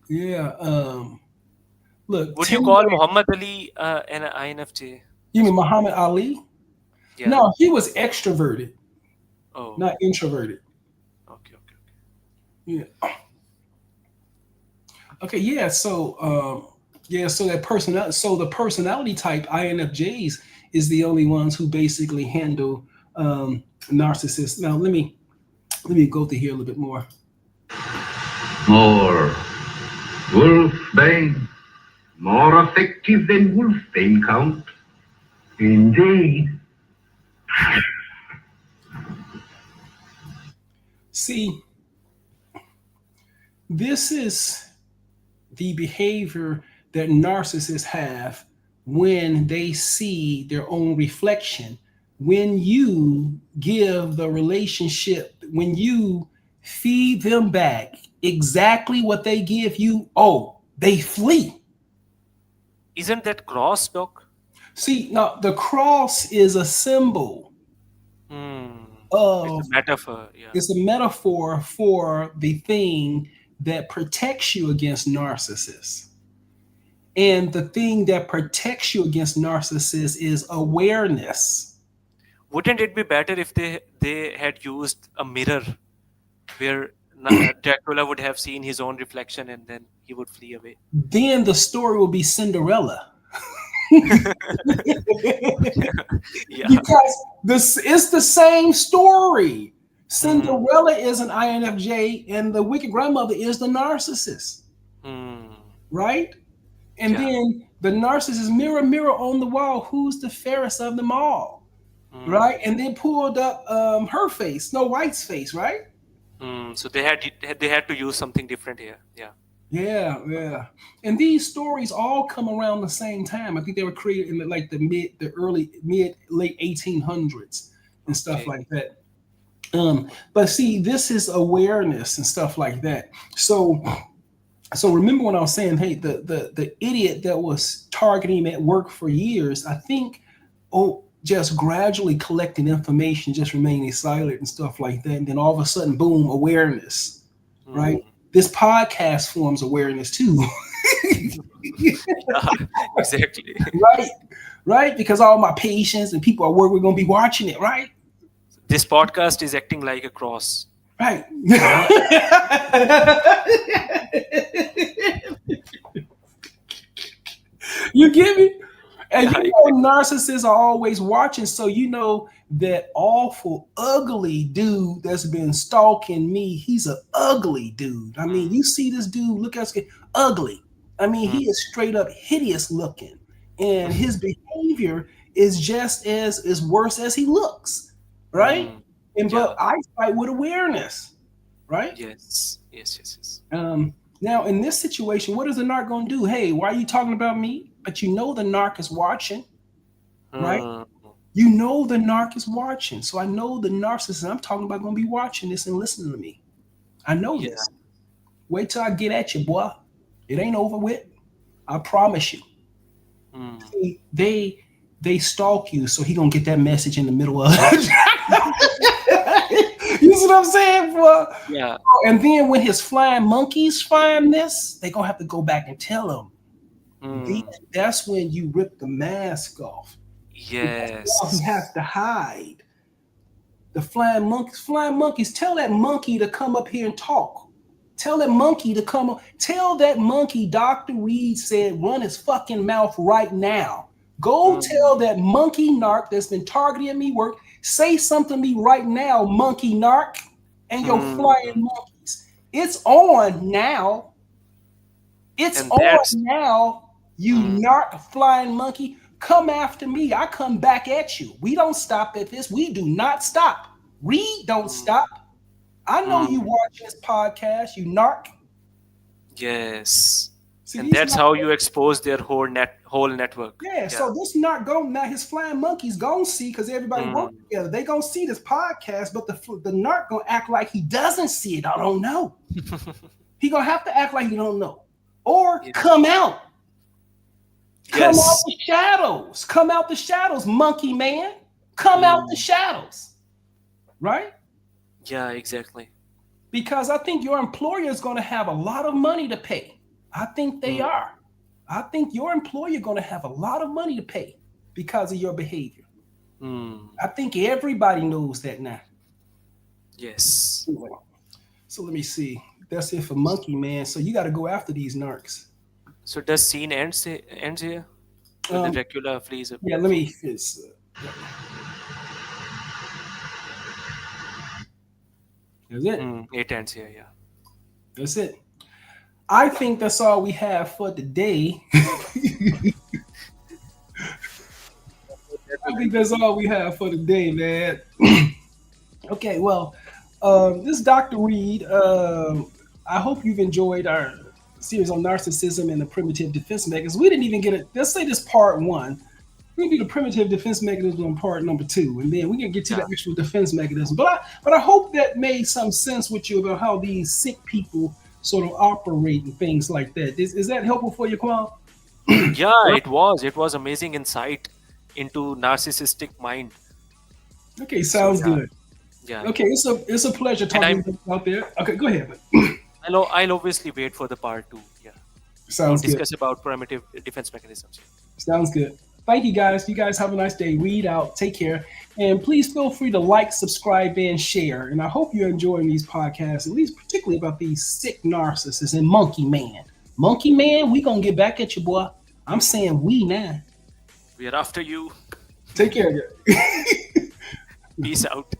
yeah. Look, Would you 10 call years. Muhammad Ali an INFJ You as mean well? Muhammad Ali? Yeah. No, he was extroverted, Oh, not introverted. okay, okay, okay. Yeah. Okay. Yeah. Yeah. So that personality. So the personality type INFJs is the only ones who basically handle narcissists. Now let me go through here a little bit more. More Wolfbane. More effective than Wolfbane, Count. Indeed. See, this is the behavior that narcissists have when they see their own reflection. When you give the relationship, when you feed them back exactly what they give you, oh, they flee. Isn't that cross, Doc? See, now the cross is a symbol Hmm. It's a of, metaphor. Yeah. it's a metaphor for the thing that protects you against narcissists. And the thing that protects you against narcissists is awareness. Wouldn't it be better if they had used a mirror where Dracula would have seen his own reflection and then he would flee away? Then the story will be Cinderella. Yeah. Because this it's the same story. Hmm. Cinderella is an INFJ and the wicked grandmother is the narcissist, Hmm. right? And Yeah. then the narcissist, mirror, mirror on the wall, who's the fairest of them all, right? Hmm. And then pulled up her face, Snow White's face, right? Hmm. So they had to use something different here. Yeah. Yeah, yeah. And these stories all come around the same time. I think they were created in like the early, mid, late 1800s and stuff Okay. like that. But see, this is awareness and stuff like that. So remember when I was saying, hey, the idiot that was targeting him at work for years, I think, oh, just gradually collecting information, just remaining silent and stuff like that, and then all of a sudden, boom, awareness, right? Hmm. This podcast forms awareness too, Yeah. Exactly. right? Right? Because all my patients and people at work, we're gonna be watching it, right? This podcast is acting like a cross. Right. You get me? And Yeah. you know, Exactly. narcissists are always watching, so you know that awful, ugly dude that's been stalking me. He's an ugly dude. I mean, Hmm. you see this dude, look at his ugly. I mean, Hmm. he is straight up hideous looking, and his behavior is just as worse as he looks, right? Hmm. And but Yeah. I fight with awareness, right? Yes. Yes. Yes. Yes. Now, in this situation, what is the narc going to do? Hey, why are you talking about me? But you know the narc is watching, right? Hmm. You know the narc is watching. So I know the narcissist I'm talking about going to be watching this and listening to me. I know Yeah. this. Wait till I get at you, boy. It ain't over with. I promise you. Hmm. See, they stalk you, so he gonna get that message in the middle of. You see what I'm saying, boy? Yeah. And then when his flying monkeys find this, they gonna have to go back and tell him. Then Hmm. that's when you rip the mask off. Because now he Yes. has to hide. The flying monkeys, tell that monkey to come up here and talk. Tell that monkey to come up. Tell that monkey Dr. Reed said run his fucking mouth right now. Go tell Hmm. that monkey narc that's been targeting me work, say something to me right now, monkey narc, and your flying Hmm. monkeys. It's on now. It's And on that's now, you hmm. narc flying monkey. Come after me. I come back at you. We don't stop at this. We do not stop. Reed don't Hmm. stop. I know you Hmm. watching this podcast, you narc. Yes. See And these that's narc. how you expose their whole network. Yeah, Yeah. so this narc go now. His flying monkeys gonna see because everybody work Hmm. together. They gonna see this podcast, but the narc gonna act like he doesn't see it. I don't know. He gonna have to act like he don't know, or Yeah. come out. Come out Yes. the shadows. Come out the shadows, monkey man. Come out the Hmm. shadows, right? Yeah, exactly. Because I think your employer is going to have a lot of money to pay. I think they Hmm. are. I think your employer going to have a lot of money to pay because of your behavior. Hmm. I think everybody knows that now. Yes. Anyway, so let me see. That's it for Monkey Man. So you got to go after these narcs. So does scene ends here with the Um, Dracula flees? yeah, let me. Yep, that's it. It ends here. Yeah. That's it. I think that's all we have for today. I think that's all we have for today, man. Okay, well, this is Dr. Reed. I hope you've enjoyed our series on narcissism and the primitive defense mechanisms. We didn't even get it. Let's say this part one. We can do the primitive defense mechanism on part number two, and then we can get to the Yeah. actual defense mechanism. But I hope that made some sense with you about how these sick people sort of operate and things like that. Is that helpful for you, Kwam? Yeah, it was. It was amazing insight into narcissistic mind. Okay, So sounds yeah, good. yeah, Okay, it's a pleasure and talking to you out there. Okay, go ahead. I'll obviously wait for the part two. Yeah, to Sounds good. discuss about primitive defense mechanisms. Sounds good. Thank you guys. You guys have a nice day. Read out. Take care. And please feel free to like, subscribe, and share. And I hope you're enjoying these podcasts, at least particularly about these sick narcissists and Monkey Man. Monkey Man, we gonna get back at you, boy. I'm saying we now. We are after you. Take care, guys. Peace out.